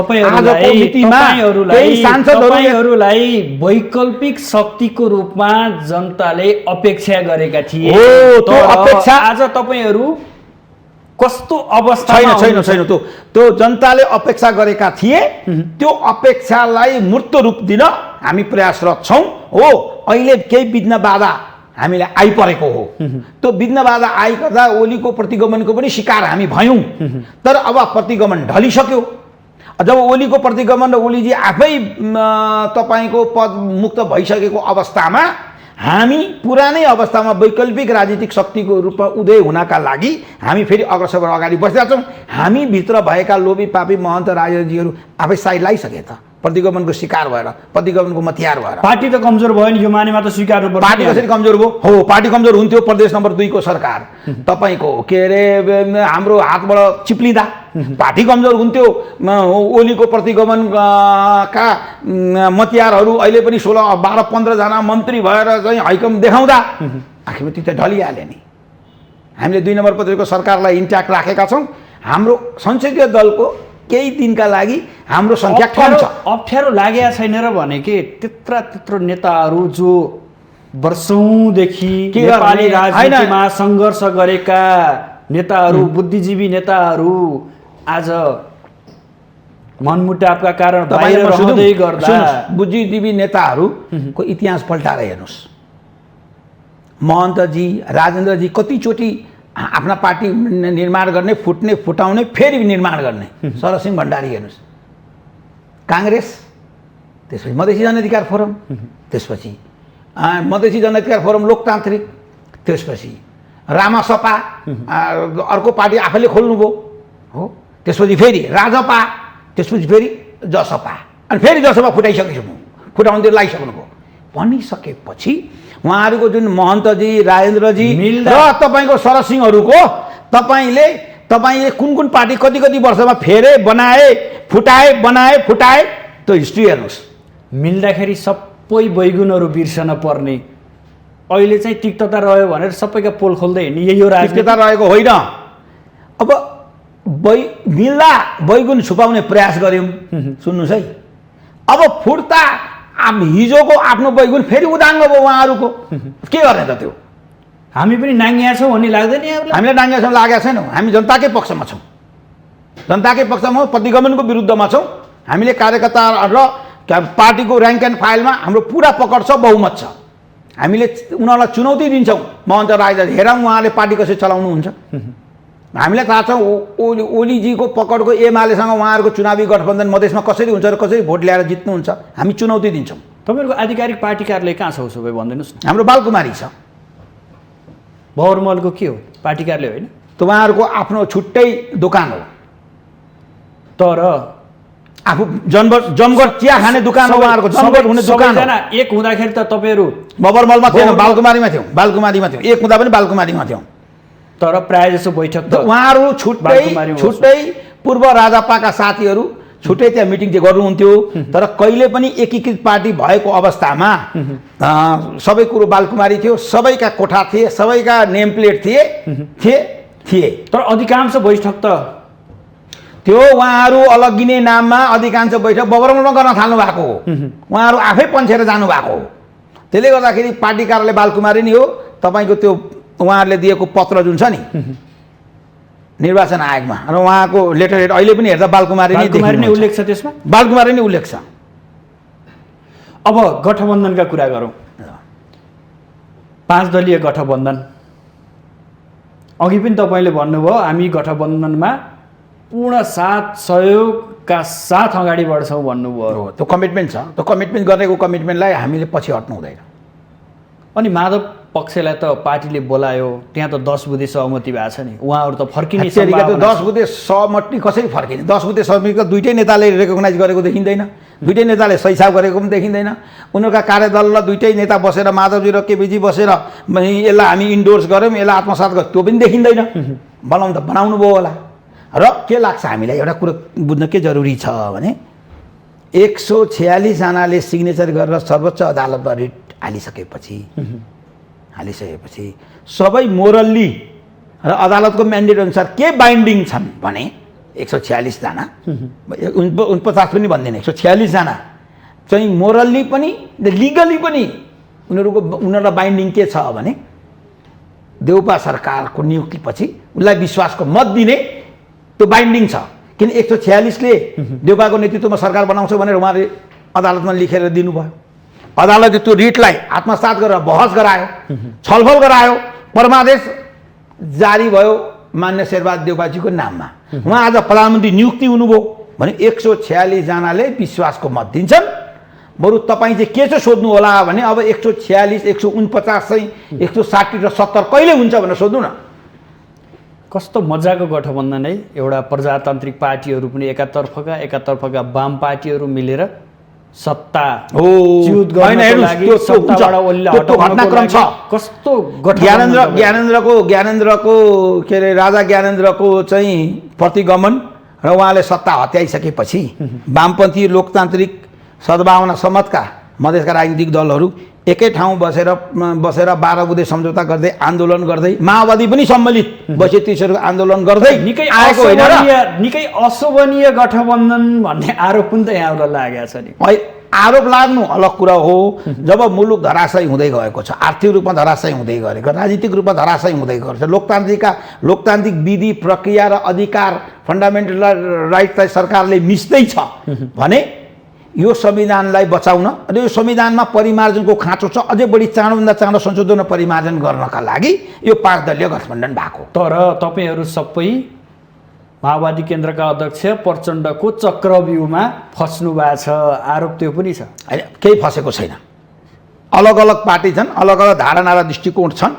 Speaker 1: तपाईहरुलाई वैकल्पिक शक्तिको रूपमा जनताले अपेक्षा गरेका थिए।
Speaker 2: त्यो अपेक्षा
Speaker 1: आज तपाईहरु कस्तो अवस्थामा
Speaker 2: छैन त्यो जनताले अपेक्षा गरेका थिए। त्यो अपेक्षालाई मूर्त रूप दिन हामी प्रयासरत छौं। हो, अहिले केही विघ्न बाधा हामीलाई आइपरेको हो। त्यो विघ्न बाधा आइपर्दा ओलीको प्रतिगमनको पनि शिकार हामी भयौं। तर अब प्रतिगमन ढलिसक्यो। जब ओलीको प्रतिगमन र ओलीजी आफै तपाईको पद मुक्त भइसकेको अवस्थामा हामी पुरानै अवस्थामा वैकल्पिक राजनीतिक शक्तिको रूपमा उदय हुनका लागि हामी फेरि अग्रसर अगाडि बढिरहेका छौं। हामी भित्र भएका लोभी पापी महन्त राजेजीहरू आफै साइड लाइसके त, प्रतिगमनको शिकार भएर, प्रतिगमनको मतियार भएर।
Speaker 1: पार्टी त कमजोर भयो नि, यो मानेमा त स्वीकार्नु पर्छ।
Speaker 2: पार्टी कसरी कमजोर भयो? हो, पार्टी कमजोर हुन्थ्यो प्रदेश नम्बर 2 को सरकार तपाईको के रे हाम्रो हातबाट चिप्लिँदा पार्टी कमजोर हुन्थ्यो। ओलीको प्रतिगमन का मतियारहरू अहिले पनि 16, 12, 15 जना मन्त्री भएर चाहिँ हैकम देखाउँदा आखिरमा त्यो त ढलिहाल्यो नि। हामीले 2 नम्बर प्रदेशको सरकारलाई इन्ट्याक्ट राखेका छौं। हाम्रो संसदीय दलको केही दिनका लागि हाम्रो संख्या कम छ।
Speaker 1: अप्ठ्यारो लागेको छैन र भने के त्यत्रो नेताहरू जो वर्षौंदेखि नेपाली राजनीतिमा सङ्घर्ष गरेका नेताहरू, बुद्धिजीवी नेताहरू आज मनमुटावका कारण बाहिर रहँदै गर्दा
Speaker 2: बुद्धिजीवी नेताहरूको इतिहास पल्टाएर हेर्नुस्। महन्तजी, राजेन्द्रजी कतिचोटि आफ्ना पार्टी निर्माण गर्ने, फुट्ने, फुटाउने, फेरि निर्माण गर्ने। शरदसिंह भण्डारी हेर्नुस्, काङ्ग्रेस, त्यसपछि मधेसी जनाधिकार फोरम, त्यसपछि मधेसी जनाधिकार फोरम लोकतान्त्रिक, त्यसपछि रामासपा, अर्को पार्टी आफैले खोल्नुभयो। हो, त्यसपछि फेरि राजपा, त्यसपछि फेरि जसपा, अनि फेरि जसपा फुटाउँदै लाइसक्नुभयो। भनिसकेपछि उहाँहरूको जुन महन्तजी, राजेन्द्रजी र तपाईको शरदसिंहहरूको तपाईले कुन पार्टी कति वर्षमा फेरे, बनाए, फुटाए त्यो हिस्ट्री हेर्नुस्।
Speaker 1: मिल्दाखेरि सबै वैगुणहरू बिर्सन पर्ने, अहिले चाहिँ तिक्तता रह्यो भनेर सबैका पोल खोल्दै हिँड्ने, यही हो राजनीति।
Speaker 2: तिक्तता रहेको होइन। अब मिल्दा वैगुण छुपाउने प्रयास गर्यौं। सुन्नुस् है, अब फुट्दा हिजोको आफ्नो वैगुण फेरि उदाङ्ग भयो उहाँहरूको। के गर्ने त त्यो?
Speaker 1: हामी पनि नाङ्गिया छौँ भन्ने लाग्दैन यहाँलाई?
Speaker 2: हामीलाई नाङ्गिया छौँ लागेका छैनौँ। हामी जनताकै पक्षमा छौँ, जनताकै पक्षमा प्रतिगमनको विरुद्धमा छौँ। हामीले कार्यकर्ता र पार्टीको र्याङ्क एन्ड फाइलमा हाम्रो पुरा पकड छ, बहुमत छ। हामीले उनीहरूलाई चुनौती दिन्छौँ। महन्त राजा हेरौँ उहाँले पार्टी कसरी चलाउनुहुन्छ। हामीलाई थाहा छ ओलीजीको पकडको एमालेसँग उहाँहरूको चुनावी गठबन्धन मधेसमा कसरी हुन्छ र कसरी भोट ल्याएर जित्नुहुन्छ हामी चुनौती दिन्छौँ।
Speaker 1: तपाईँहरूको आधिकारिक पार्टी कार्यालय कहाँ छ उसो भए भनिदिनुहोस् न।
Speaker 2: हाम्रो बालकुमारी छ।
Speaker 1: भवरमलको के हो? पार्टी कार्यालय होइन?
Speaker 2: त उहाँहरूको आफ्नो छुट्टै दोकान हो।
Speaker 1: तर
Speaker 2: आफू जमघट चिया खाने दोकान हो उहाँहरूको, जमघट हुने दोकान हो।
Speaker 1: सबैजना एक हुँदाखेरि त तपाईँहरू
Speaker 2: बबरमलमा थिएन, बालकुमारीमा थियौँ। बालकुमारीमा थियौँ, एक हुँदा पनि बालकुमारीमा थियौँ।
Speaker 1: तर प्रायः जसो बैठक त
Speaker 2: उहाँहरू छुट्टै पूर्व राजापाका साथीहरू छुट्टै त्यहाँ मिटिङ चाहिँ गर्नुहुन्थ्यो। तर कहिले पनि एकीकृत पार्टी भएको अवस्थामा सबै कुरो बालकुमारी थियो, सबैका कोठा थिए, सबैका नेम प्लेट थिए।
Speaker 1: तर अधिकांश बैठक त
Speaker 2: त्यो उहाँहरू अलग्गिने नाममा अधिकांश बैठक बबरमलमा गर्न थाल्नु भएको हो। उहाँहरू आफै पन्छेर जानुभएको हो। त्यसले गर्दाखेरि पार्टी कार्यालय बालकुमारी नै हो। तपाईँको त्यो उहाँहरूले दिएको पत्र जुन छ नि निर्वाचन आयोगमा र उहाँको लेटर हेड अहिले पनि हेर्दा बालकुमारी नै
Speaker 1: उल्लेख छ त्यसमा।
Speaker 2: बालकुमारी नै उल्लेख छ।
Speaker 1: अब गठबन्धनका कुरा गरौँ। 5 दलीय गठबन्धन अघि पनि तपाईँले भन्नुभयो हामी गठबन्धनमा पूर्ण साथ सहयोगका साथ अगाडि बढ्छौँ भन्नुभयो।
Speaker 2: त्यो कमिटमेन्ट छ। त्यो कमिटमेन्ट गरेको कमिटमेन्टलाई हामीले पछि हट्नु हुँदैन।
Speaker 1: अनि माधव पक्षलाई त पार्टीले बोलायो, त्यहाँ त 10 बुँदे सहमति भएको छ नि, उहाँहरू त फर्किने
Speaker 2: सम्भावना छ। 10 बुँदे सहमति कसरी फर्किने? 10 बुँदे सहमति त दुईटै नेताले रेकगनाइज गरेको देखिँदैन, दुईटै नेताले सही छाप गरेको पनि देखिँदैन। उनीहरूका कार्यदल र दुईटै नेता बसेर माधवजी र केपीजी बसेर यसलाई हामी इन्डोर्स गऱ्यौँ, यसलाई आत्मसात गऱ्यौँ, त्यो पनि देखिँदैन। बनाउनु त बनाउनु भयो होला। र के लाग्छ हामीलाई एउटा कुरो बुझ्न के जरुरी छ भने 146 जनाले सिग्नेचर गरेर सर्वोच्च अदालतमा रिट हालिसकेपछि सबै मोरल्ली र अदालतको म्यान्डेट अनुसार के बाइन्डिङ छन् भने 146 जना 49 पनि भन्दैन, 146 जना चाहिँ मोरल्ली पनि लिगली पनि उनीहरूलाई बाइन्डिङ के छ भने देउपा सरकारको नियुक्तिपछि उनलाई विश्वासको मत दिने त्यो बाइन्डिङ छ। किन 146 ले देउपाको नेतृत्वमा सरकार बनाउँछ भनेर उहाँले अदालतमा लेखेर दिनुभयो। अदालतले त्यो रिटलाई आत्मसात गरेर बहस गरायो, छलफल गरायो, परमादेश जारी भयो मान्य शेरबहादुर देउपाजीको नाममा। उहाँ आज प्रधानमन्त्री नियुक्ति हुनुभयो भने 146 जनाले विश्वासको मत दिन्छन्। बरु तपाईँ चाहिँ के चाहिँ सोध्नु होला भने अब 146, 149 चाहिँ 160 र 70 कहिले हुन्छ भनेर सोध्नु न।
Speaker 1: कस्तो मजाको गठबन्धन है। एउटा प्रजातान्त्रिक पार्टीहरू पनि एकातर्फका वाम पार्टीहरू मिलेर सत्ता च्युत गर्नको लागि सत्ताबाट ओल्ला हटाउनको लागि कस्तो
Speaker 2: ज्ञानेन्द्रको के अरे राजा ज्ञानेन्द्रको चाहिँ प्रतिगमन र उहाँले सत्ता हत्याइसकेपछि वामपन्थी लोकतान्त्रिक सद्भावना सम्मतका मधेसका राजनीतिक दलहरू एकै ठाउँ बसेर 12 बुँदे सम्झौता गर्दै आन्दोलन गर्दै माओवादी पनि सम्मिलित बसे त्यसरी आन्दोलन गर्दै
Speaker 1: निकै अशोभनीय गठबन्धन भन्ने आरोप पनि त यहाँलाई लागेको छ नि।
Speaker 2: आरोप लाग्नु अलग कुरा हो। जब मुलुक धराशयी हुँदै गएको छ, आर्थिक रूपमा धराशयी हुँदै गरेको, राजनीतिक रूपमा धराशयी हुँदै गएको छ, लोकतान्त्रिक विधि प्रक्रिया र अधिकार फन्डामेन्टल राइटलाई सरकारले मिच्दैछ भने यो संविधानलाई बचाउन र यो संविधानमा परिमार्जनको खाँचो छ। अझै बढी चाँडोभन्दा चाँडो संशोधन र परिमार्जन गर्नका लागि यो 5 दलीय गठबन्धन भएको।
Speaker 1: तर तपाईँहरू सबै माओवादी केन्द्रका अध्यक्ष प्रचण्डको चक्रव्यूहमा फस्नु भएको छ, आरोप त्यो पनि छ।
Speaker 2: केही फसेको छैन। अलग अलग पार्टी छन्, अलग अलग धारणा र दृष्टिकोण छन्।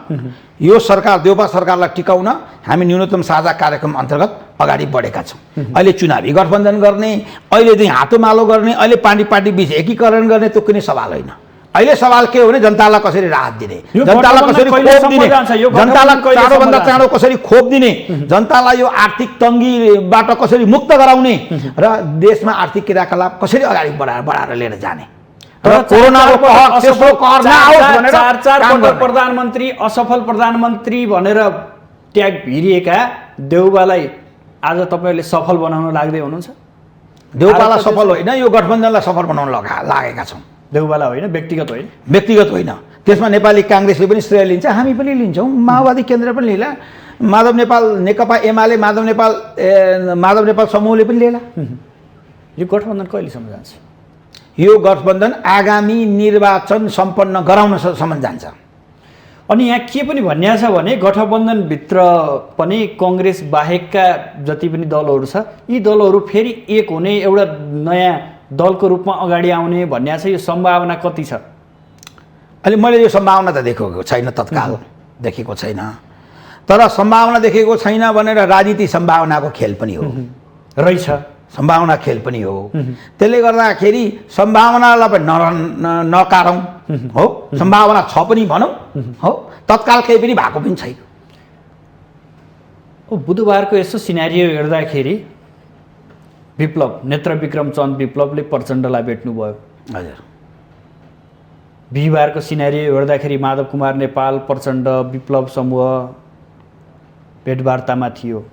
Speaker 2: यो सरकार देउपा सरकारलाई टिकाउन हामी न्यूनतम साझा कार्यक्रम अन्तर्गत अगाडि बढेका छौँ। अहिले चुनावी गठबन्धन गर्ने, अहिले चाहिँ हातोमालो गर्ने, अहिले पार्टी बीच एकीकरण गर्ने त्यो कुनै सवाल होइन। अहिले सवाल के हो भने जनतालाई कसरी राहत दिने, जनतालाई कसरी खोप दिने, जनतालाई चाँडोभन्दा चाँडो कसरी खोप दिने, जनतालाई यो आर्थिक तङ्गीबाट कसरी मुक्त गराउने र देशमा आर्थिक क्रियाकलाप कसरी अगाडि बढाएर लिएर जाने।
Speaker 1: प्रधानमन्त्री असफल प्रधानमन्त्री भनेर ट्याग भिरिएका देउबालाई आज तपाईँहरूले सफल बनाउन लाग्दै हुनुहुन्छ।
Speaker 2: देउबालाई सफल होइन, यो गठबन्धनलाई सफल बनाउन लागेका छौँ।
Speaker 1: देउबाला होइन, व्यक्तिगत होइन,
Speaker 2: व्यक्तिगत होइन। त्यसमा नेपाली काङ्ग्रेसले पनि श्रेय लिन्छ, हामी पनि लिन्छौँ, माओवादी केन्द्र पनि लिएला, माधव नेपाल नेकपा एमाले माधव नेपाल समूहले पनि लिएला।
Speaker 1: यो गठबन्धन कहिलेसम्म जान्छ?
Speaker 2: यो गठबन्धन आगामी निर्वाचन सम्पन्न गराउनसम्म जान्छ।
Speaker 1: अनि यहाँ के पनि भनिएको छ भने गठबन्धनभित्र पनि कङ्ग्रेस बाहेकका जति पनि दलहरू छ यी दलहरू फेरि एक हुने एउटा नयाँ दलको रूपमा अगाडि आउने भन्ने छ। यो सम्भावना कति छ?
Speaker 2: अहिले मैले यो सम्भावना त देखेको छैन, तत्काल देखेको छैन। तर सम्भावना देखेको छैन भनेर राजनीति सम्भावनाको खेल पनि हो,
Speaker 1: रहेछ,
Speaker 2: सम्भावना खेल पनि हो। त्यसले गर्दाखेरि सम्भावनालाई पनि नकारौँ हो, सम्भावना छ पनि भनौँ हो, तत्काल केही पनि भएको पनि छैन।
Speaker 1: बुधबारको यस्तो सिनारियो हेर्दाखेरि विप्लव नेत्र विक्रम चन्द विप्लवले प्रचण्डलाई भेट्नुभयो।
Speaker 2: हजुर।
Speaker 1: बिहिबारको सिनारियो हेर्दाखेरि माधव कुमार नेपाल प्रचण्ड विप्लव समूह भेटवार्तामा थियो।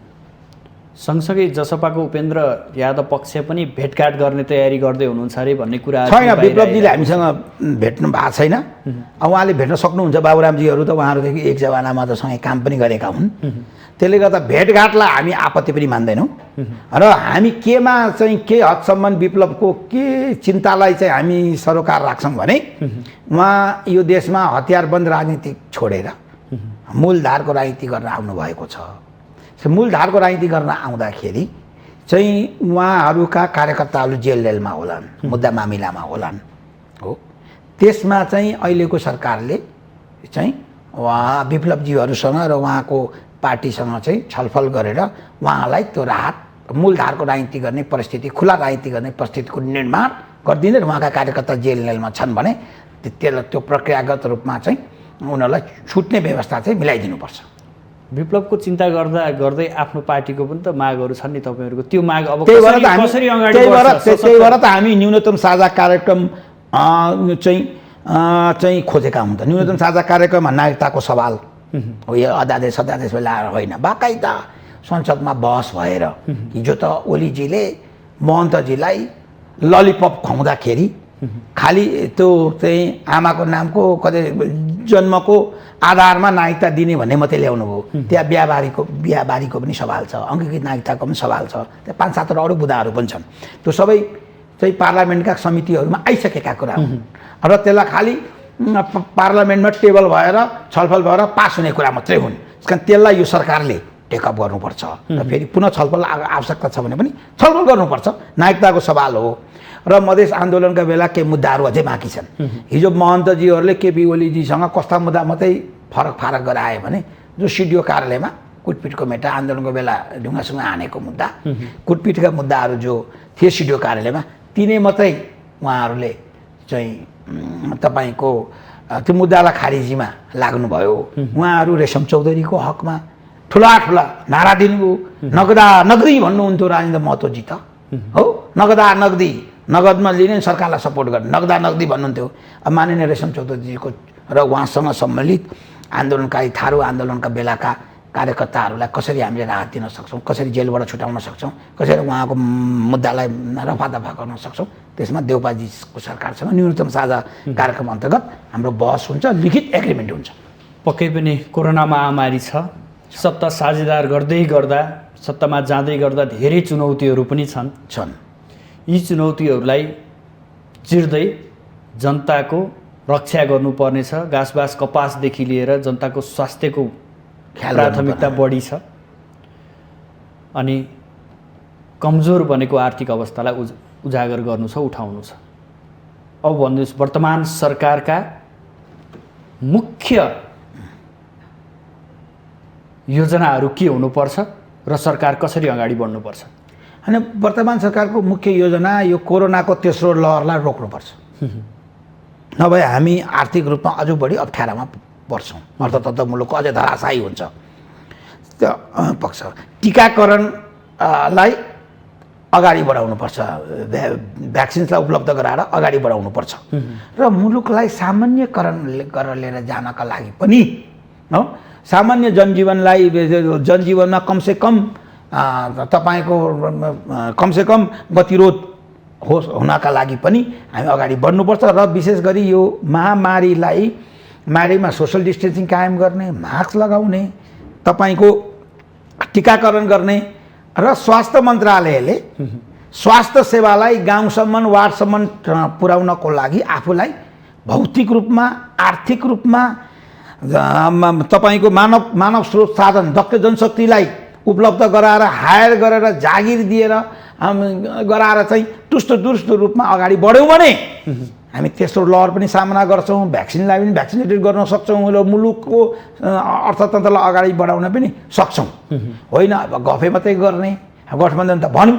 Speaker 1: सँगसँगै जसपाको उपेन्द्र यादव पक्ष पनि भेटघाट गर्ने तयारी गर्दै हुनुहुन्छ अरे भन्ने कुरा
Speaker 2: छैन। विप्लवजीले हामीसँग भेट्नु भएको छैन। अब उहाँले भेट्न सक्नुहुन्छ, बाबुरामजीहरू त उहाँहरूदेखि एक जमानामा त सँगै काम पनि गरेका हुन्। त्यसले गर्दा भेटघाटलाई हामी आपत्ति पनि मान्दैनौँ र हामी केमा चाहिँ के हदसम्म विप्लवको के चिन्तालाई चाहिँ हामी सरोकार राख्छौँ भने उहाँ यो देशमा हतियारबन्द राजनीति छोडेर मूलधारको राजनीति गर्न आउनुभएको छ। मूलधारको राजनीति गर्न आउँदाखेरि चाहिँ उहाँहरूका कार्यकर्ताहरू जेलमा होलान्, मुद्दा मामिलामा होलान् हो। त्यसमा चाहिँ अहिलेको सरकारले चाहिँ उहाँ विप्लवजीहरूसँग र उहाँको पार्टीसँग चाहिँ छलफल गरेर उहाँलाई त्यो राहत, मूलधारको राजनीति गर्ने परिस्थिति, खुला राजनीति गर्ने परिस्थितिको निर्माण गरिदिने र उहाँका कार्यकर्ता जेलमा छन् भने त्यसलाई त्यो प्रक्रियागत रूपमा चाहिँ उनीहरूलाई छुट्ने व्यवस्था चाहिँ मिलाइदिनुपर्छ।
Speaker 1: विप्लवको चिन्ता गर्दा गर्दै आफ्नो पार्टीको पनि त मागहरू छन् नि तपाईँहरूको, त्यो माग अब
Speaker 2: त्यही भएर त हामी न्यूनतम साझा कार्यक्रम चाहिँ खोजेका हौँ। त न्यूनतम साझा कार्यक्रममा नागरिकताको सवाल हो, यो अध्यादेश बेला होइन, बाकाइदा संसदमा बहस भएर हिजो त ओलीजीले महन्तजीलाई ललिपप खुवाउँदाखेरि खालि त्यो चाहिँ आमाको नामको कतै जन्मको आधारमा नागरिकता दिने भन्ने मात्रै ल्याउनु भयो। त्यहाँ बिहाबारीको पनि सवाल छ, अङ्गीकृत नागरिकताको पनि सवाल छ, त्यहाँ 5-7 अरू बुदाहरू पनि छन्। त्यो सबै चाहिँ पार्लियामेन्टका समितिहरूमा आइसकेका कुरा हुन् र त्यसलाई खालि पार्लियामेन्टमा टेबल भएर छलफल भएर पास हुने कुरा मात्रै हुन्। त्यस कारण त्यसलाई यो सरकारले टेकअप गर्नुपर्छ र फेरि पुनः छलफल आवश्यकता छ भने पनि छलफल गर्नुपर्छ। नागरिकताको सवाल हो र मधेस आन्दोलनका बेला केही मुद्दाहरू अझै बाँकी छन्। हिजो महन्तजीहरूले केपी ओलीजीसँग कस्ता मुद्दा मात्रै फरक गराए भने जो सिडिओ कार्यालयमा कुटपिटको मेटा आन्दोलनको बेला ढुङ्गासँग हानेको मुद्दा, कुटपिटका मुद्दाहरू जो थिए सिडिओ कार्यालयमा तिनै मात्रै उहाँहरूले चाहिँ तपाईँको त्यो मुद्दालाई खारिजीमा लाग्नुभयो। उहाँहरू रेशम चौधरीको हकमा ठुला नारा दिनुभयो, नगदी भन्नुहुन्थ्यो राजेन्द्र महतोजी त हो, नगदी नगदमा लिने सरकारलाई सपोर्ट गर्ने नगदी भन्नुहुन्थ्यो। अब माननीय रेशम चौधरीजीको र उहाँसँग सम्मिलित आन्दोलनकारी थारू आन्दोलनका बेलाका कार्यकर्ताहरूलाई कसरी हामीले राहत दिन सक्छौँ, कसरी जेलबाट छुटाउन सक्छौँ, कसरी उहाँको मुद्दालाई रफादफा गर्न सक्छौँ, त्यसमा देउपाजीको सरकारसँग न्यूनतम साझा कार्यक्रम अन्तर्गत हाम्रो बहस हुन्छ, लिखित एग्रिमेन्ट हुन्छ।
Speaker 1: पक्कै पनि कोरोना महामारी छ, सत्ता साझेदार गर्दै गर्दा सत्तामा जाँदै गर्दा धेरै चुनौतीहरू पनि छन्। यी चुनौतीहरूलाई चिर्दै जनताको रक्षा गर्नुपर्नेछ। घाँसबास कपासदेखि लिएर जनताको स्वास्थ्यको प्राथमिकता बढी छ अनि कमजोर बनेको आर्थिक अवस्थालाई उजागर गर्नु छ, उठाउनु छ। अब भन्नुहोस्, वर्तमान सरकारका मुख्य योजनाहरू के हुनुपर्छ र सरकार कसरी अगाडि बढ्नुपर्छ?
Speaker 2: होइन, वर्तमान सरकारको मुख्य योजना यो कोरोनाको तेस्रो लहरलाई रोक्नुपर्छ, नभए हामी आर्थिक रूपमा अझ बढी अप्ठ्यारामा पर्छौँ, अर्थतन्त्र मुलुकको अझै धराशायी हुन्छ। त्यो पक्ष टिकाकरणलाई अगाडि बढाउनुपर्छ, भ्याक्सिन्सलाई उपलब्ध गराएर अगाडि बढाउनुपर्छ र मुलुकलाई सामान्यकरण गरेर लिएर जानका लागि पनि हो, सामान्य जनजीवनमा कमसेकम तपाईँको कमसेकम गतिरोध होस् हुनका लागि पनि हामी अगाडि बढ्नुपर्छ र विशेष गरी यो महामारीमा सोसल डिस्टेन्सिङ कायम गर्ने, मास्क लगाउने, तपाईँको टिकाकरण गर्ने र स्वास्थ्य मन्त्रालयले स्वास्थ्य सेवालाई गाउँसम्म वार्डसम्म पुर्याउनको लागि आफूलाई भौतिक रूपमा, आर्थिक रूपमा तपाईँको मानव स्रोत साधन दक्ष जनशक्तिलाई उपलब्ध गराएर हायर गरेर जागिर दिएर गराएर चाहिँ तुष्ट दुरुस्त रूपमा अगाडि बढ्यौँ भने हामी तेस्रो लहर पनि सामना गर्छौँ, भ्याक्सिनलाई पनि भ्याक्सिनेटेड गर्न सक्छौँ र मुलुकको अर्थतन्त्रलाई अगाडि बढाउन पनि सक्छौँ। होइन अब गफे मात्रै गर्ने गठबन्धन त भन्यौँ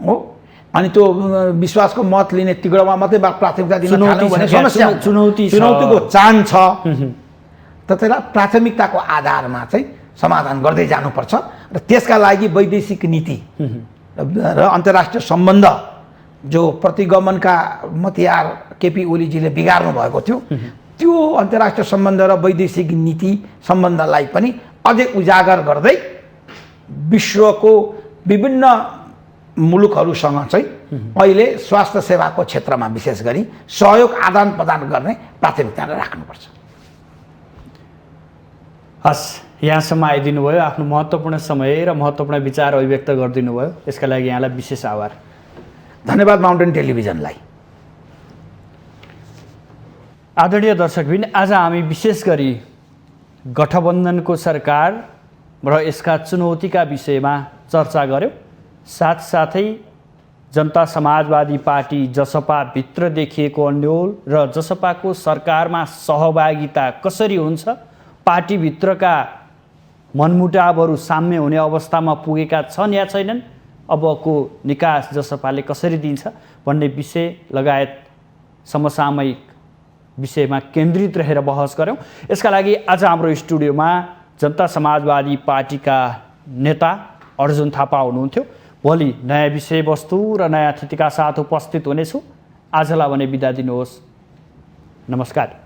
Speaker 2: हो, अनि त्यो विश्वासको मत लिने तिग्रोमा मात्रै प्राथमिकता दिन थाल्यौँ भने समस्या, चुनौतीको चान छ। त्यसलाई प्राथमिकताको आधारमा चाहिँ समाधान गर्दै जानुपर्छ र त्यसका लागि वैदेशिक नीति र अन्तर्राष्ट्रिय सम्बन्ध जो प्रतिगमनका मतियार केपी ओलीजीले बिगार्नु भएको थियो त्यो अन्तर्राष्ट्रिय सम्बन्ध र वैदेशिक नीति सम्बन्धलाई पनि अझै उजागर गर्दै विश्वको विभिन्न मुलुकहरूसँग चाहिँ अहिले स्वास्थ्य सेवाको क्षेत्रमा विशेष गरी सहयोग आदान प्रदान गर्ने प्राथमिकता राख्नुपर्छ।
Speaker 1: हस्, यहाँसम्म आइदिनु भयो, आफ्नो महत्त्वपूर्ण समय र महत्त्वपूर्ण विचार अभिव्यक्त गरिदिनु भयो, यसका लागि यहाँलाई विशेष आभार।
Speaker 2: धन्यवाद माउन्टेन टेलिभिजनलाई।
Speaker 1: आदरणीय दर्शकबिन, आज हामी विशेष गरी गठबन्धनको सरकार र यसका चुनौतीका विषयमा चर्चा गऱ्यौँ। साथसाथै जनता समाजवादी पार्टी जसपाभित्र देखिएको अन्यल र जसपाको सरकारमा सहभागिता कसरी हुन्छ, पार्टीभित्रका मनमुटावहरू साम्य हुने अवस्थामा पुगेका छन् या छैनन्, अबको निकास जसपाले कसरी दिन्छ भन्ने विषय लगायत समसामयिक विषयमा केन्द्रित रहेर बहस गऱ्यौँ। यसका लागि आज हाम्रो स्टुडियोमा जनता समाजवादी पार्टीका नेता अर्जुन थापा हुनुहुन्थ्यो। भोलि नयाँ विषयवस्तु र नयाँ अतिथिका साथ उपस्थित हुनेछु। आजलाई भने बिदा दिनुहोस्। नमस्कार।